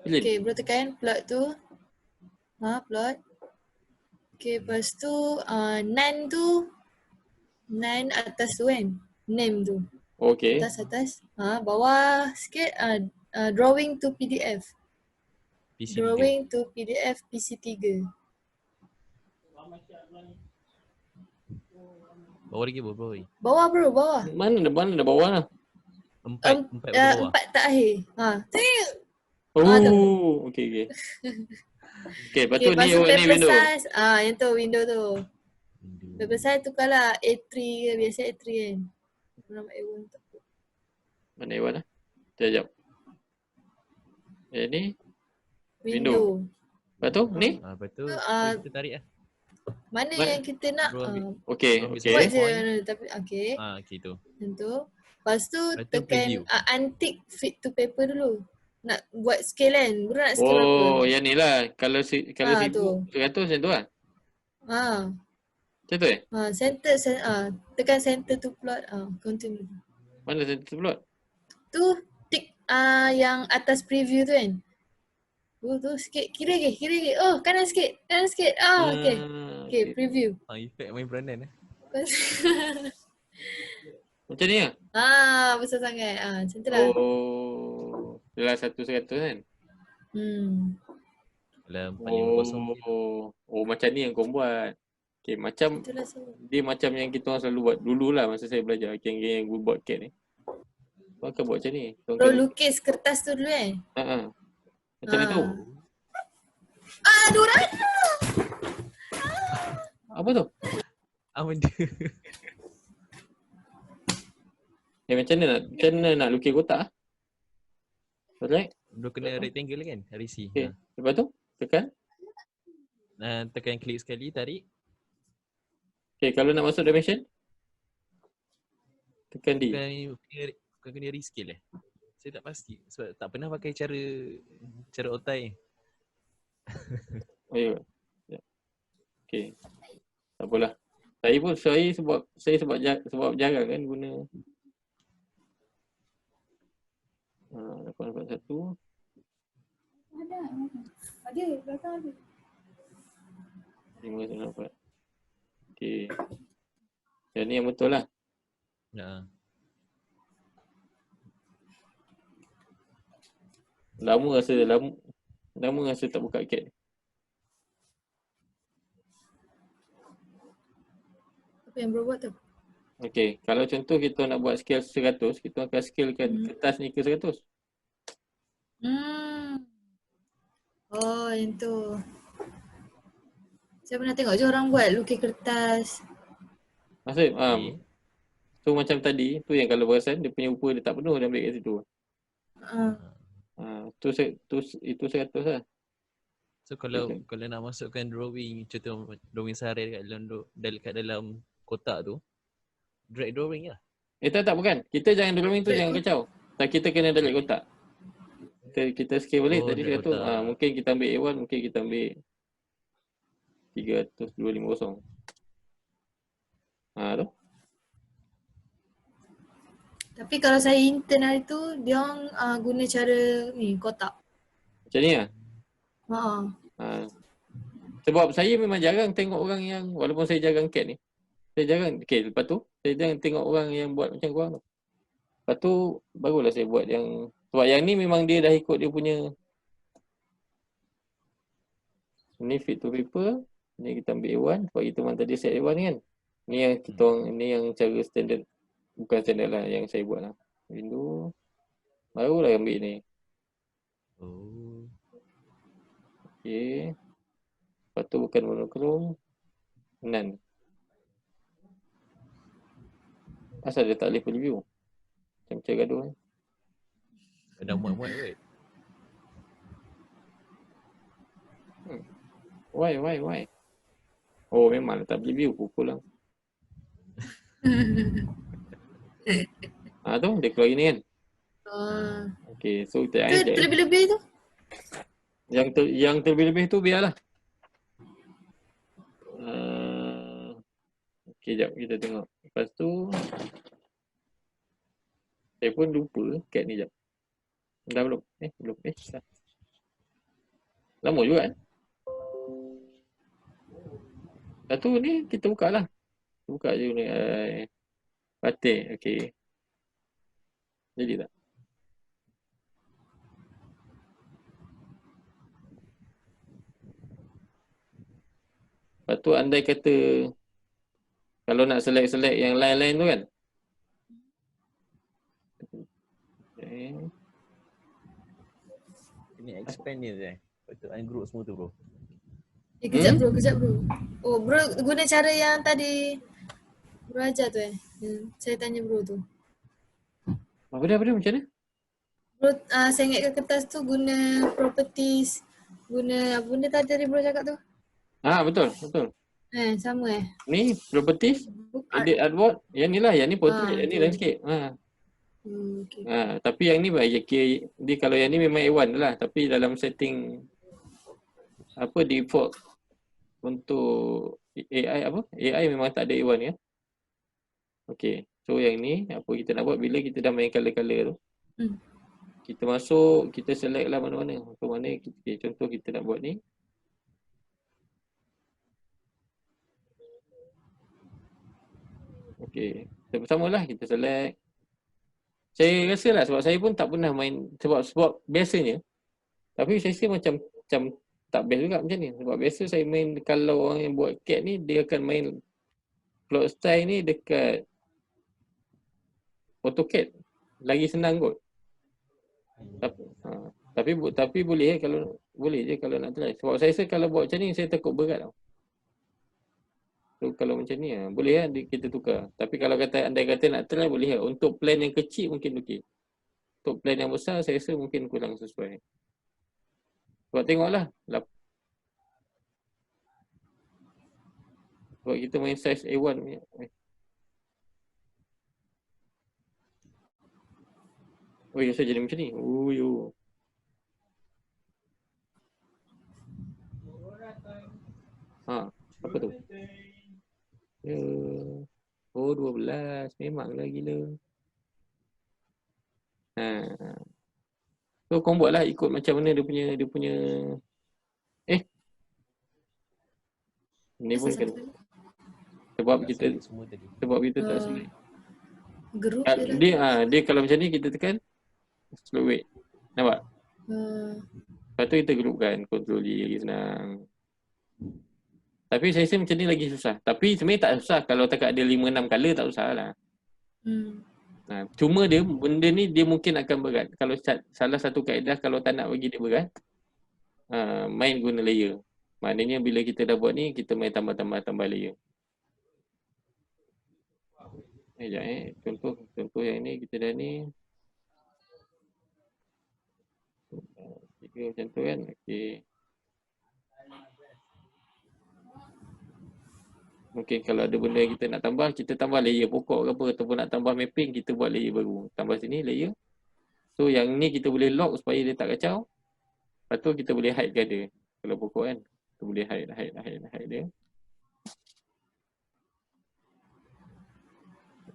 Pilih. Okay, bro tekan plot tu. Plot. Okay, lepas tu nan atas tu kan. Name tu. Okay. Atas. Bawah sikit drawing to PDF. PC Drawing to PDF PC3. Bawah lagi bawah. Bawah bro, bawah. Mana ada bawah lah. Empat bawah. 4 tak akhir. Tengok. Oh, okay. Okay, lepas tu ni window. Size, yang tu window tu. Paper size tukarlah A3 ke, biasa A3 kan. Nama A1 tu. Mana A1 lah? Sekejap. Ni Window. lepas tu ni? Lepas tu kita tarik lah. Mana yang kita nak Okay. buat je tapi okay. Okay tu. Yang tu. Lepas tu Lepas tu preview. tekan untick fit to paper dulu. Nak buat scale kan. Bro nak scale berapa? Oh, yang ni lah. Kalau 1,000 tu. 100 macam tu lah. Macam tu Center tekan center to plot. Continue. Mana center plot? Tu tick yang atas preview tu kan. Tu sikit kira ke. Oh, kanan sikit. Okay, preview. Efek main peranan Macam ni lah? Besar sangat. Macam tu lah. Oh, adalah 1/100 kan? Dalam 450. Oh, macam ni yang kau buat. Okay, macam dia macam yang kita orang selalu buat dulu lah masa saya belajar geng-geng yang buat CAD ni. Kau akan buat macam ni. Kau lukis kertas tu dulu kan? Macam mana tu? Dorang! Apa tu? Benda. Macam mana nak lukis kotak? Alright. Dia kena rectangle kan? RC. Okay. Lepas tu, tekan. Tekan klik sekali, tarik. Okay, kalau nak masuk dimension, tekan D. Kena rescale Saya tak pasti sebab tak pernah pakai cara otai. Oh ya. Okay. Tak apalah. Saya sebab jarang kan guna 841. Ada belakang ada. 594. Okay. Yang ni yang betul lah. Lama rasa tak buka CAD. Apa yang bro buat tu? Okay, kalau contoh kita nak buat scale 100, kita akan scalekan kertas ni ke 100. Oh, yang tu. Saya pernah tengok je orang buat lukis kertas. Maksud, tu macam tadi, tu yang kalau perasan dia punya rupa dia tak penuh dia ambil kat situ. Itu 100 lah. So kalau nak masukkan drawing, contoh drawing sehari dekat dalam kotak tu, drag drawing lah. Tak bukan. Kita jangan drawing tu jangan kacau. Tak, kita kena drag kotak. kita scale balik Oh, tadi naik 100. kotak. Mungkin kita ambil A1, mungkin kita ambil 30250. Tu. Tapi kalau saya intern hari tu, dia orang guna cara ni, kotak. Macam ni lah. Ha. Sebab saya memang jarang tengok orang yang, walaupun saya jarang CAD ni, saya jarang, lepas tu saya jarang tengok orang yang buat macam korang tu. Lepas tu barulah saya buat yang, sebab yang ni memang dia dah ikut dia punya, ni fit to paper, ni kita ambil A1 sebab kita memang tadi set A1 kan. Ni yang kita orang, ni yang cara standard, bukan standard lah yang saya buat lah. Window, barulah ambil ni. Oh. Okay. Lepas tu bukan monochrome, none. Asal dia tak boleh preview? Macam gaduh kan? Ada muat-muat kot. Why? Oh memang tak preview, pukul lah. Tu dia keluar gini kan? Okay, so kita Ke ajar. terlebih-lebih tu? Yang terlebih-lebih tu biarlah. Okay, jap kita tengok. Lepas tu saya pun lupa CAD ni jap. Dah belum? Belum. Dah. Lama juga kan? Satu ni kita buka lah. Buka je ni. Batik. Okay. Jadi tak? Lepas tu andai kata kalau nak select yang line-line tu kan. Okay. Ini expand ni je. Betul ungroup semua tu bro. Kejap bro. Oh bro guna cara yang tadi bro ajar tu saya tanya bro tu. Apa dia macam mana? Bro saya ingatkan kertas tu guna properties, guna apa benda tadi bro cakap tu? Betul. Sama Ni properties, edit artboard, yang ni lah, yang ni portrait, yang ni landscape. Okay. Tapi yang ni dia kalau yang ni memang A1 lah, tapi dalam setting apa default untuk AI memang tak ada A1 ya. Okey. So yang ni apa kita nak buat bila kita dah main color-color tu. Kita masuk, kita select lah mana-mana. Untuk mana contoh kita nak buat ni. Okey. Sama-samalah kita select. Saya rasa lah sebab saya pun tak pernah main sebab biasanya tapi saya rasa macam tak best juga macam ni. Sebab biasa saya main kalau orang yang buat CAD ni dia akan main plot style ni dekat AutoCAD. Lagi senang kot. Tapi boleh kalau boleh je kalau nak try. Sebab saya rasa kalau buat macam ni saya takut berat tau. So kalau macam ni boleh kita tukar. Tapi kalau andai kata nak try boleh Untuk plan yang kecil mungkin okey. Untuk plan yang besar saya rasa mungkin kurang sesuai. Sebab tengoklah. Sebab kita main size A1 ni. Saya jadi macam ni. Apa tu? 12. Memanglah gila. So kau buatlah ikut macam mana dia punya ni pun kan sebab kita tak select. Group Dia kalau macam ni kita tekan slow wait. Nampak? Lepas tu kita group kan, control G lagi senang. Tapi saya rasa macam ni lagi susah. Tapi sebenarnya tak susah. Kalau takat ada 5-6 color tak susah lah. Cuma benda ni dia mungkin akan berat. Kalau salah satu kaedah kalau tak nak bagi dia berat, main guna layer. Maknanya bila kita dah buat ni, kita main tambah layer. Contoh yang ni kita dah ni. Macam tu kan. Okay. Mungkin kalau ada benda yang kita nak tambah, kita tambah layer pokok ke apa ataupun nak tambah mapping, kita buat layer baru. Tambah sini layer. So yang ni kita boleh lock supaya dia tak kacau. Lepas tu kita boleh hide dia. Kalau pokok kan, kita boleh hide dia.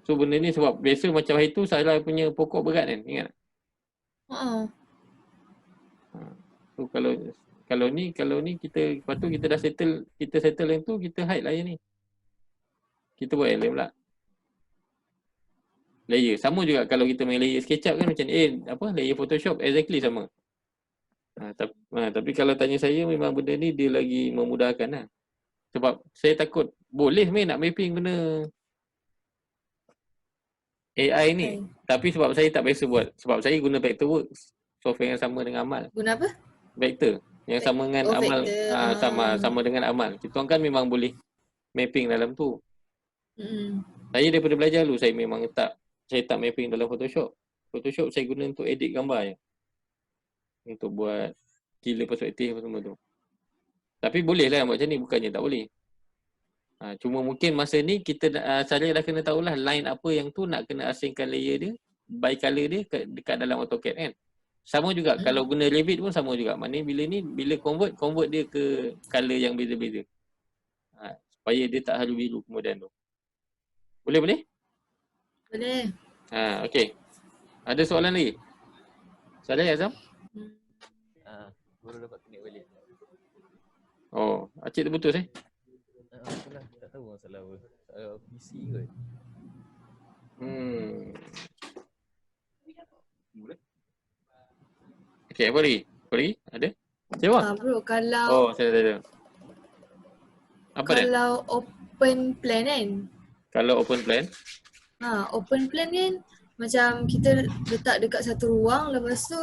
So benda ni sebab biasa macam hari tu Sarah punya pokok berat kan, ingat tak? So kalau ni kita, lepas tu kita dah settle yang tu, kita hide lah yang ni. Kita buat yang lain pula. Layer. Sama juga kalau kita main layer SketchUp kan macam ni. Layer Photoshop exactly sama. Tapi kalau tanya saya memang benda ni dia lagi memudahkan lah. Sebab saya takut boleh nak mapping guna AI ni. Tapi sebab saya tak biasa buat. Sebab saya guna Vectorworks. Software yang sama dengan Amal. Guna apa? Vector. Yang sama dengan Amal. Sama dengan Amal. Kita orang kan memang boleh mapping dalam tu. Saya daripada belajar dulu saya memang tak mapping dalam Photoshop. Photoshop saya guna untuk edit gambar je. Untuk buat killer perspektif semua tu. Tapi boleh lah buat macam ni, bukannya tak boleh. Cuma mungkin masa ni saya dah kena tahulah line apa yang tu nak kena asingkan layer dia, by color dia dekat dalam AutoCAD kan. Sama juga kalau guna Revit pun sama juga. Maknanya bila convert dia ke color yang beza-beza. Supaya dia tak halu biru kemudian tu. Boleh? Boleh. Okey. Ada soalan lagi? Saleh, Azam? Baru dapat connect balik. Oh, acik terputus Itulah, tak tahu masalah apa. PC kot. Okey, apa lagi? Ada? Siapa? Bro, kalau saya ada. Apa dia? kalau open plan kan. Kalau open plan? Open plan kan macam kita letak dekat satu ruang, lepas tu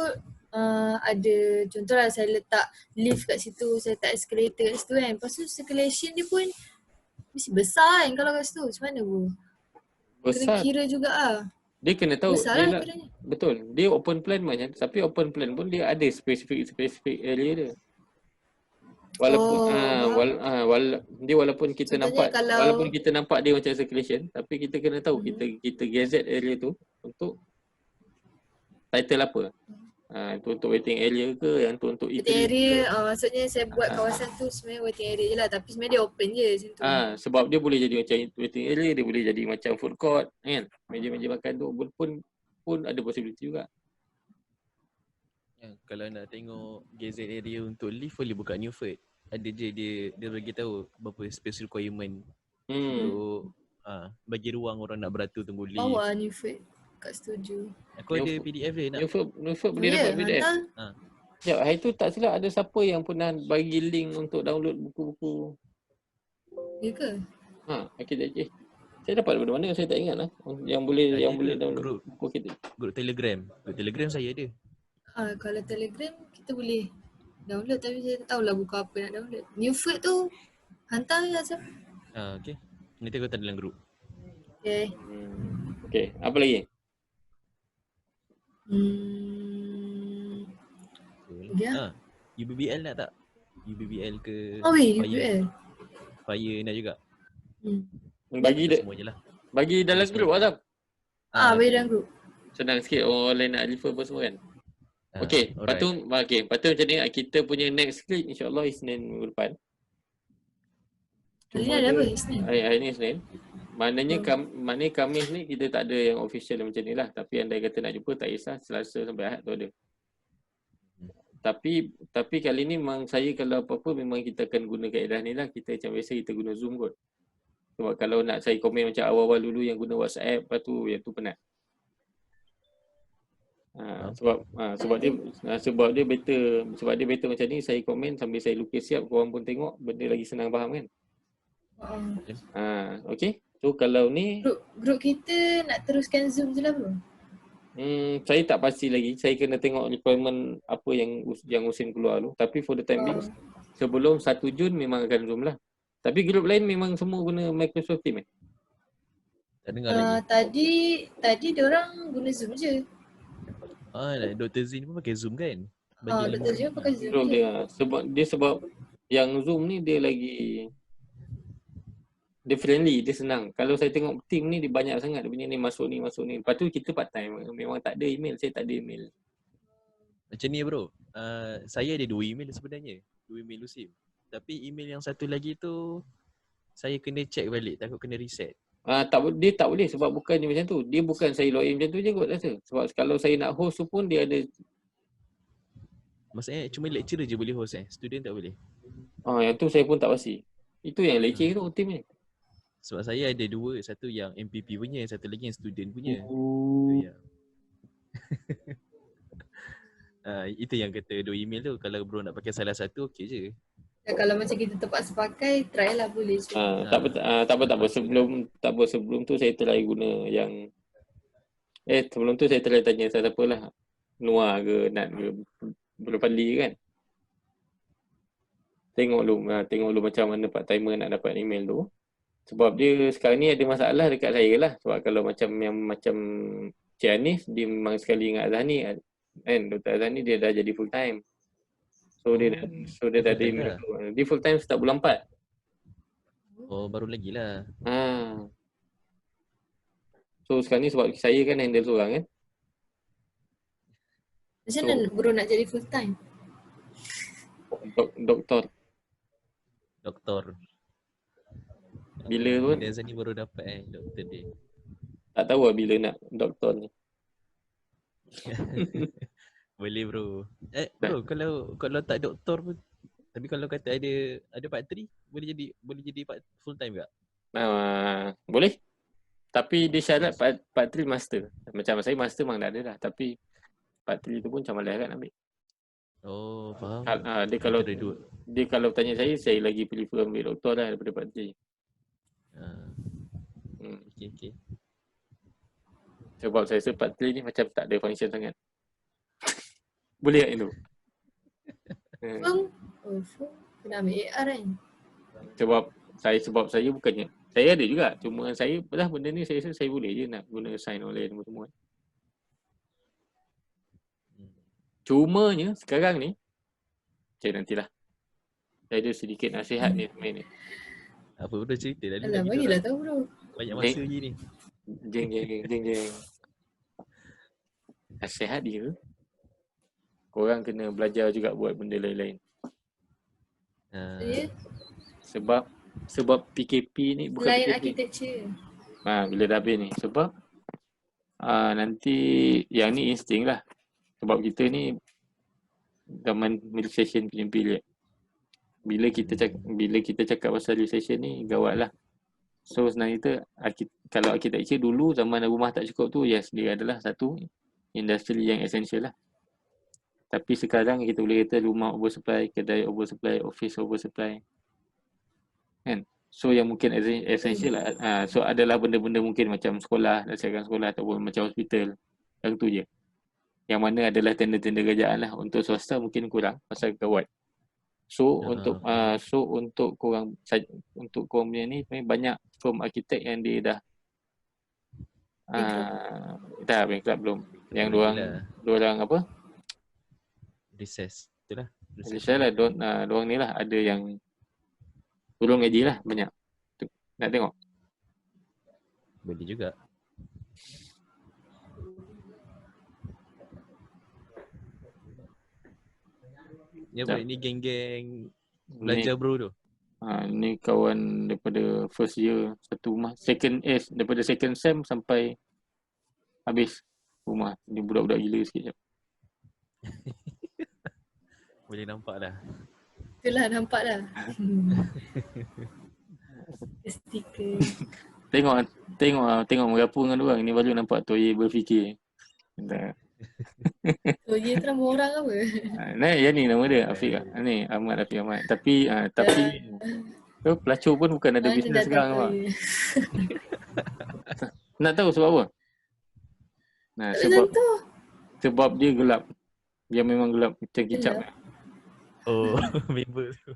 ada contohlah saya letak lift kat situ, saya letak escalator kat situ kan. Lepas tu circulation dia pun mesti besar kan kalau kat situ. Macam mana bro? Besar. Kena kira juga Dia kena tahu. Besar lah kiranya. Betul. Dia open plan macam, tapi open plan pun dia ada spesifik area dia. Walaupun walaupun kita Contohnya nampak walaupun kita nampak dia macam circulation, tapi kita kena tahu kita gazette area tu untuk title apa. Itu untuk waiting area ke, yang tu untuk waiting area, maksudnya saya buat kawasan tu sebenarnya waiting area je lah, tapi sebenarnya dia open je macam tu. Sebab dia boleh jadi macam waiting area, dia boleh jadi macam food court kan. Meja-meja makan tu pun ada possibility juga. Kalau nak tengok gazette area untuk lift boleh buka Newford. Ada je dia bagi tahu berapa space requirement. Untuk bagi ruang orang nak beratur tunggu lift. Bawa Newford kat studio. Aku ada PDF dia nak. Newford boleh dapat PDF. Sekejap, hari tu tak silap ada siapa yang pernah bagi link untuk download buku-buku. Ya ke? Okay. Saya dapat daripada mana saya tak ingat lah. Yang boleh download buku kita. Grup Telegram. Grup Telegram saya ada. Kalau Telegram kita boleh download, tapi saya tak tahulah buku apa nak download. Newford tu hantar je Azam. Okay. Nanti aku hantar dalam grup. Okay. Okay, apa lagi? UBBL nak tak? UBBL ke UBBL. Fire nak juga. Bagi semua je lah. Bagi dalam grup Azam. Bagi dalam grup. Senang sikit orang lain nak refer apa semua kan. Okey, lepas tu macam ni kita punya next clip insya-Allah Isnin minggu depan. Hari ni ada apa Isnin? Hari ni Isnin. Maknanya Khamis ni kita tak ada yang official macam ni lah. Tapi andai kata nak jumpa tak kisah, Selasa sampai Ahad tu ada. Tapi kali ni memang saya kalau apa-apa memang kita akan guna kaedah ni lah. Kita macam biasa kita guna Zoom kot. Sebab kalau nak saya komen macam awal-awal dulu yang guna WhatsApp, lepas tu yang tu penat. Sebab dia better macam ni, saya komen sambil saya lukis siap, korang pun tengok, benda lagi senang faham kan. Okay. So kalau ni grup kita nak teruskan Zoom je lah bro. Saya tak pasti lagi. Saya kena tengok requirement apa yang Husin keluar tu. Tapi for the time being sebelum 1 Jun memang akan Zoom lah. Tapi grup lain memang semua guna Microsoft Teams Tak dengar lagi. Tadi diorang guna Zoom je. Dr. Zin pun pakai Zoom kan? Dr. Zin pakai Zoom je. Sebab yang Zoom ni dia lagi dia friendly, dia senang. Kalau saya tengok team ni dia banyak sangat, dia punya ni masuk ni. Lepas tu kita part time. Memang tak ada email, saya tak ada email. Macam ni bro, saya ada 2 email sebenarnya. 2 email USIM. Tapi email yang satu lagi tu saya kena check balik, takut kena reset. Dia tak boleh sebab bukannya macam tu. Dia bukan saya login macam tu je kot rasa. Sebab kalau saya nak host tu pun dia ada. Maksudnya cuma lecturer je boleh host student tak boleh? Yang tu saya pun tak pasti. Itu yang leceh tu tim ni. Sebab saya ada 2, satu yang MPP punya, satu lagi yang student punya. Itu yang kata 2 email tu. Kalau bro nak pakai salah satu, okey je. Kalau macam kita terpaksa pakai, try lah boleh je. Tak apa. Sebelum tu saya try guna yang sebelum tu saya try tanya siapa lah. Noah ke Nat ke Berpali kan. Tengok dulu macam mana part timer nak dapat email tu. Sebab dia sekarang ni ada masalah dekat saya lah. Sebab kalau macam Cik Anis, dia memang sekali dengan Azhani kan. Dr. Azhani dia dah jadi full time. So dia dah ada email tu. Dia full time start bulan 4. Oh baru lagi lah. So sekarang ni sebab saya kan handle seorang kan. Macam mana bro nak jadi full time? Doktor. Bila tu? Azhani baru dapat doktor dia. Tak tahu lah bila nak doktor ni. Boleh bro. Bro kalau tak doktor pun, tapi kalau kata ada part 3 boleh jadi part full time tak? Boleh. Tapi dia syarat part 3 master. Macam saya master memang dah ada dah, tapi part 3 tu pun macam malas kan ambil. Oh faham. Dia kalau tanya saya lagi prefer ambil doktor lah daripada part 3. Okay. Sebab saya rasa part 3 ni macam tak ada function sangat. Boleh tak itu? Kena ambil AR kan? Sebab saya bukannya. Saya ada juga. Cuma saya benda ni saya rasa saya boleh je nak guna sign online semua. Cumanya sekarang ni nantilah. Saya ada sedikit nasihat ni sebenarnya. Apa bro cerita dah. Alah bagilah tahu bro. Banyak masa lagi ni. Jeng. Nasihat dia, korang kena belajar juga buat benda lain-lain. Sebab PKP ni bukan lain PKP. architecture. Bila dah habis ni. Sebab nanti yang ni insting lah. Sebab kita ni zaman recession punya period. Bila kita cakap pasal recession ni, gawat lah. So sebenarnya kalau architecture dulu zaman rumah tak cukup tu, yes, dia adalah satu industri yang essential lah. Tapi sekarang kita boleh kata rumah oversupply, kedai oversupply, office oversupply kan. So yang mungkin essential lah. So adalah benda-benda mungkin macam sekolah, dasarkan sekolah ataupun macam hospital. Yang tu je. Yang mana adalah tenda-tenda kerajaan lah. Untuk swasta mungkin kurang pasal kawat. So untuk korang punya ni banyak firm arkitek yang dia dah bankrupt belum. Yang diorang apa? Recess. Itulah. Recess lah. Diorang ni lah ada yang turun gaji lah banyak. Nak tengok? Boleh juga. Ya bro, ni geng-geng belajar bro tu. Ni kawan daripada first year satu rumah, daripada second sem sampai habis rumah. Ni budak-budak gila sikit je. Boleh nampak dah. Itulah nampak dah. Stiker. Tengok merapu dengan orang ni baru nampak Toye berfikir. Toye tu nama orang apa? Yang ni nama dia Afiq lah. Ni Ahmad Afiq Ahmad. Tapi pelacur pun bukan ada bisnes sekarang apa. Nak tahu sebab apa? Sebab dia gelap. Dia memang gelap macam kicap. Oh, member tu.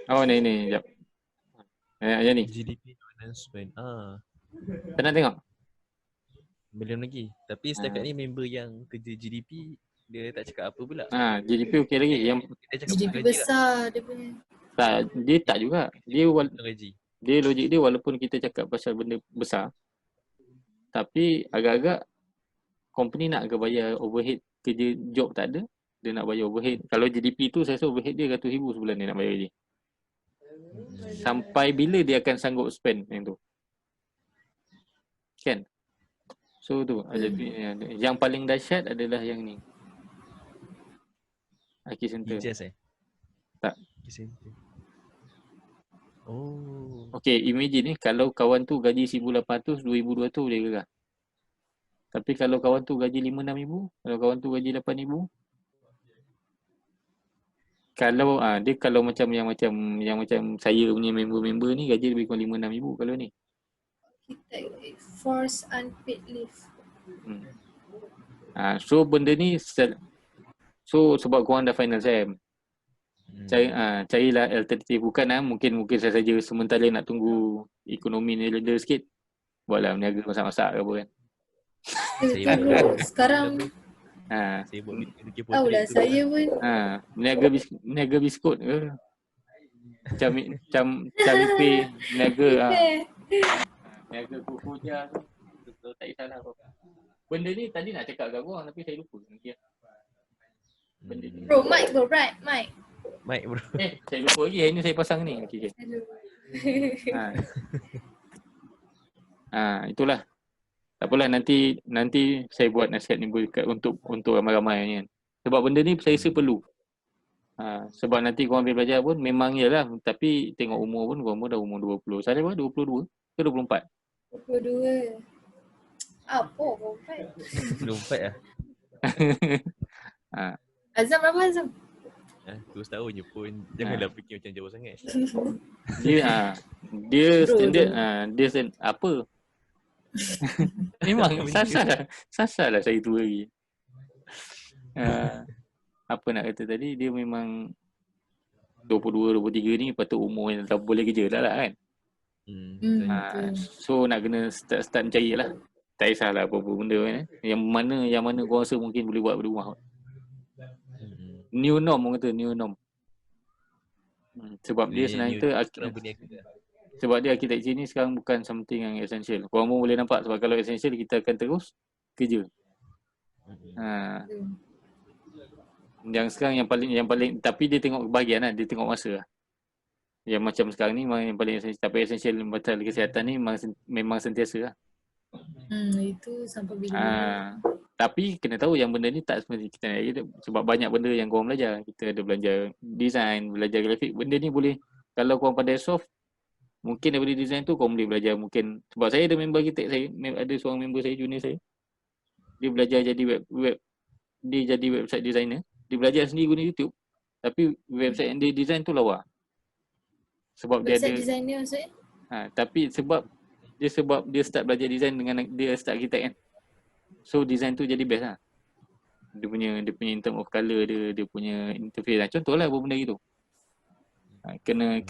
Oh ni jap. Yang ni. GDP announcement. Pernah tengok? Belum lagi. Tapi setakat ni member yang kerja GDP dia tak cakap apa pula. GDP okey lagi. Yang GDP besar dia punya. Dia tak juga. Dia logik dia walaupun kita cakap pasal benda besar, Tapi agak-agak company nak ke bayar overhead kerja job tak ada, dia nak bayar overhead. Kalau GDP tu saya rasa overhead dia RM100,000 sebulan dia nak bayar je. Sampai bila dia akan sanggup spend yang tu? Kan? So tu, yang paling dahsyat adalah yang ni. Aki Center. Ijaz Tak. Aki Center. Oh. Okay, imagine ni kalau kawan tu gaji 1,800, 2,200 boleh gerak. Tapi kalau kawan tu gaji 5-6,000, kalau kawan tu gaji 8,000, kalau dia kalau macam saya punya member-member ni gaji lebih kurang 5-6,000 kalau ni. Kita force unpaid leave. So benda ni sebab korang dah final SEM. Carilah alternatif. Bukan mungkin saya saja sementara nak tunggu ekonomi ni reda sikit, buatlah berniaga masak-masak ke apa kan. Kalau sekarang Saya buat bikin tahulah saya pun berniaga biskut ke, camipe, berniaga kuku je tu, tak kisahlah apa. Benda ni tadi nak cakap dengan korang tapi saya lupa nanti. Benda ni bro, mic bro, right, mic. Mic bro. Saya lupa lagi, hari ni saya pasang ni. Okay. Itulah. Tak apalah, nanti saya buat nasihat ni untuk ramai-ramai ni kan. Sebab benda ni saya rasa perlu. Sebab nanti korang ambil belajar pun memang iyalah, tapi tengok umur pun korang dah umur 20. Saya berapa? 22 ke 24? 22. Apa 24 lah. Azam berapa Azam? Terus tahun je pun. Janganlah fikir macam jauh sangat. Dia standard dia apa? Memang sasar lah saya tu lagi. Apa nak kata tadi, dia memang 22, 23 ni patut umur yang dah boleh kerja dah lah kan. So nak kena start mencari lah. Tak kisahlah apa-apa benda kan. Yang mana kau rasa mungkin boleh buat di rumah. New norm orang kata, new norm. Sebab dia senang kata sebab dia architecture ni sekarang bukan something yang essential. Korang pun boleh nampak, sebab kalau essential kita akan terus kerja. Yang sekarang yang paling tapi dia tengok bahagian lah, dia tengok masa lah. Yang macam sekarang ni yang paling essential, tapi essential pasal kesihatan ni memang sentiasa lah. Itu sampai bila. Tapi kena tahu yang benda ni tak semestinya kita nak, sebab banyak benda yang korang belajar. Kita ada belajar design, belajar grafik. Benda ni boleh, kalau korang pandai soft, mungkin daripada design tu korang boleh belajar mungkin. Sebab saya ada member arkitek saya, ada seorang member saya, junior saya. Dia belajar jadi dia jadi website designer. Dia belajar sendiri guna YouTube. Tapi website yang dia design tu lawa. Sebab website dia ada designer maksudnya? tapi sebab dia start belajar design dengan dia start arkitek kan. So design tu jadi best lah. Dia punya in term of colour dia punya interface lah. Contohlah apa benda gitu. Kena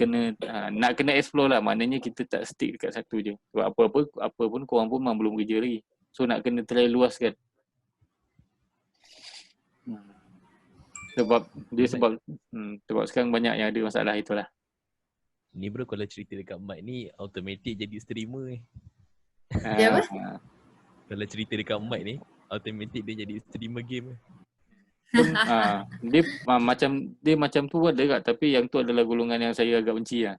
nak kena explore lah. Maknanya kita tak stick dekat satu je. Sebab apa pun korang pun memang belum kerja lagi. So nak kena try luaskan. Sebab sekarang banyak yang ada masalah itulah. Ni bro, kalau cerita dekat mic ni automatic jadi streamer ni. Dia apa? Kalau cerita dekat mic ni automatic dia jadi streamer game. Dia macam tu ada kat, tapi yang tu adalah golongan yang saya agak benci lah.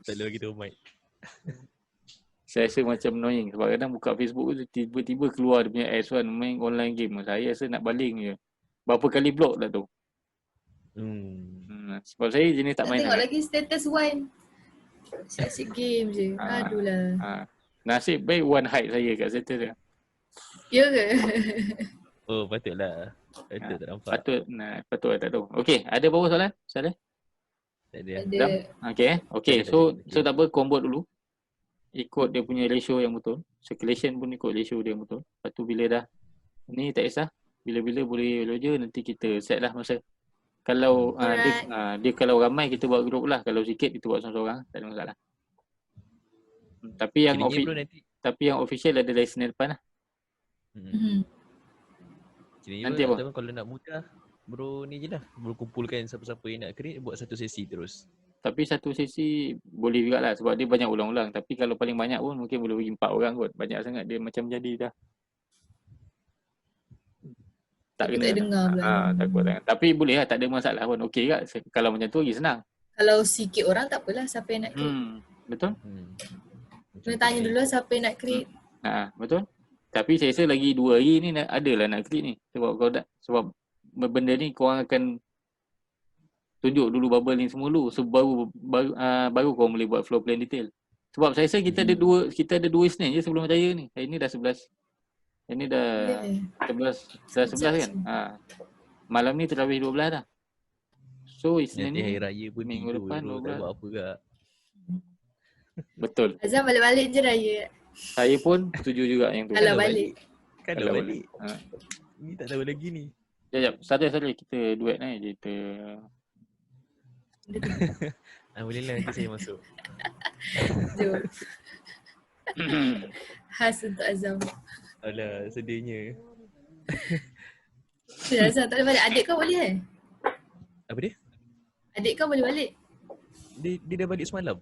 Tak boleh bagi tahu mic. Saya rasa macam annoying sebab kadang buka Facebook tu tiba-tiba keluar dia punya ads kan, main online game. Saya rasa nak baling je. Berapa kali block dah tu. Sebab saya jenis tak main. Tengok lagi status Wan. Asyik game je. Aduhlah. Nasib baik One hide saya kat status dia. Ya ke? Oh patutlah. Patut tak nampak. Patut tak tahu. Okey, ada berapa soalan? Soalan? Tak ada. Ada. Okey. So tak apa, combo dulu. Ikut dia punya ratio yang betul. Circulation pun ikut ratio dia yang betul. Lepas tu bila dah ni tak kisah. Bila-bila boleh je, nanti kita set lah masa. Kalau dia kalau ramai kita buat group lah. Kalau sikit kita buat seorang-seorang, tak ada masalah. Tapi yang official ada dari Senin depan lah. Nanti apa? Kalau nak mudah, bro ni je lah. Bro kumpulkan siapa-siapa yang nak create, buat satu sesi terus. Tapi satu sesi boleh juga lah sebab dia banyak ulang-ulang. Tapi kalau paling banyak pun mungkin boleh bagi 4 orang kot. Banyak sangat dia macam jadi dah. Tak Tapi kena. tak dengar pula. Takut sangat. Tapi boleh lah, tak ada masalah pun. Okey kan? Kalau macam tu lagi senang. Kalau sikit orang tak apalah siapa yang nak create. Betul? Kena tanya dulu siapa yang nak create. Betul. Tapi saya rasa lagi 2 hari ni adalah nak create ni. Sebab benda ni korang akan tunjuk dulu bubble ni semua dulu. So baru korang boleh buat floor plan detail. Sebab saya rasa kita ada dua Isnin je sebelum raya ni. Hari ni dah 11. Hari ni dah 11 kan. Malam ni terawih 12 dah. So Isnin ni hari raya pun minggu depan 12. Tak buat apa gak. Betul. Azam balik-balik je raya. Saya pun setuju juga yang tu. Kalau balik. Kalau balik. Ni tak tahu lagi ni. Sekejap, sadar kita duet ni je kita. Boleh lah nanti saya masuk. Jom. Khas untuk Azam. Alah, sedihnya. Azam tak boleh balik. Adik kau boleh Apa dia? Adik kau boleh balik? Dia dah balik semalam.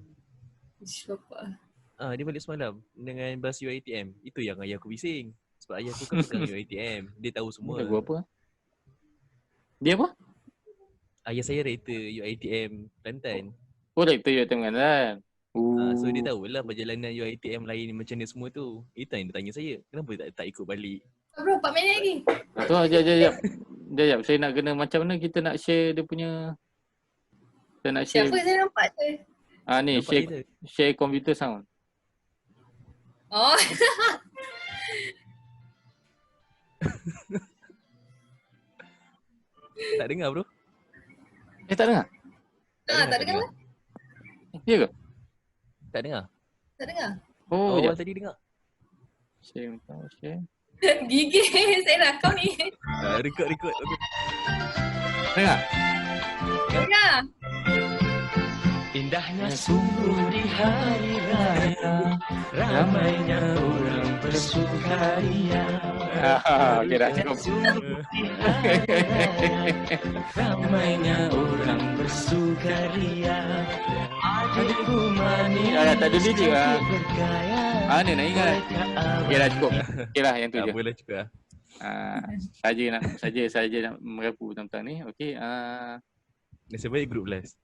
Ish, bapak. Dia balik semalam dengan bas UiTM. Itu yang ayah aku bising. Sebab ayah aku kan pegang UiTM. Dia tahu semua. Lagu apa? Dia apa? Ayah saya rektor UiTM Kelantan. Oh, rektor UiTM Kelantan. So dia tahulah perjalanan UiTM lain macam ni semua tu. Itu yang dia tanya saya. Kenapa tak ikut balik? Bro, 4 minit lagi. Sekejap. Saya nak kena macam mana kita nak share dia punya. Kita nak share. Siapa saya nampak tu? Ni share computer sound. Oh. Tak dengar bro? Tak dengar? Tak dengar lah. Ya ke? Tak dengar? Tak dengar. Oh, ya. tadi dengar. Share. Gigi saya rakam ni. Record. Okay. Dengar? Dengar. Indahnya sungguh di hari raya, ramainya orang bersukaria. Okay, dah cukup. Ramainya orang bersukaria. Adikku manis. Tak ada lirik lah. Mana nak ingat? Okay, dah cukup. Okay lah, yang tu je. Tak boleh juga. Saja nak merapu tentang ni. Okay. Nasib baik group last.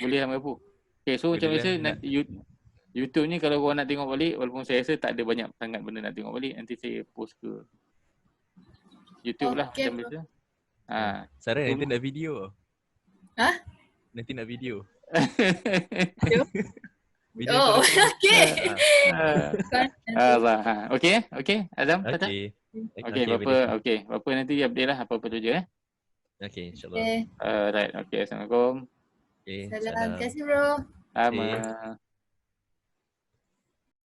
Boleh merapu. Okay, so macam biasa YouTube ni kalau korang nak tengok balik, walaupun saya rasa tak ada banyak sangat benda nak tengok balik, nanti saya post ke YouTube lah macam biasa. Sarah nanti nak video. Nanti nak video. Video okay. Okay, Azam kata. Apa nanti update lah apa-apa tu je. Okay, insyaAllah. Okay. Right, okay, Assalamualaikum. Okay, Salam. Terima kasih bro. Sama.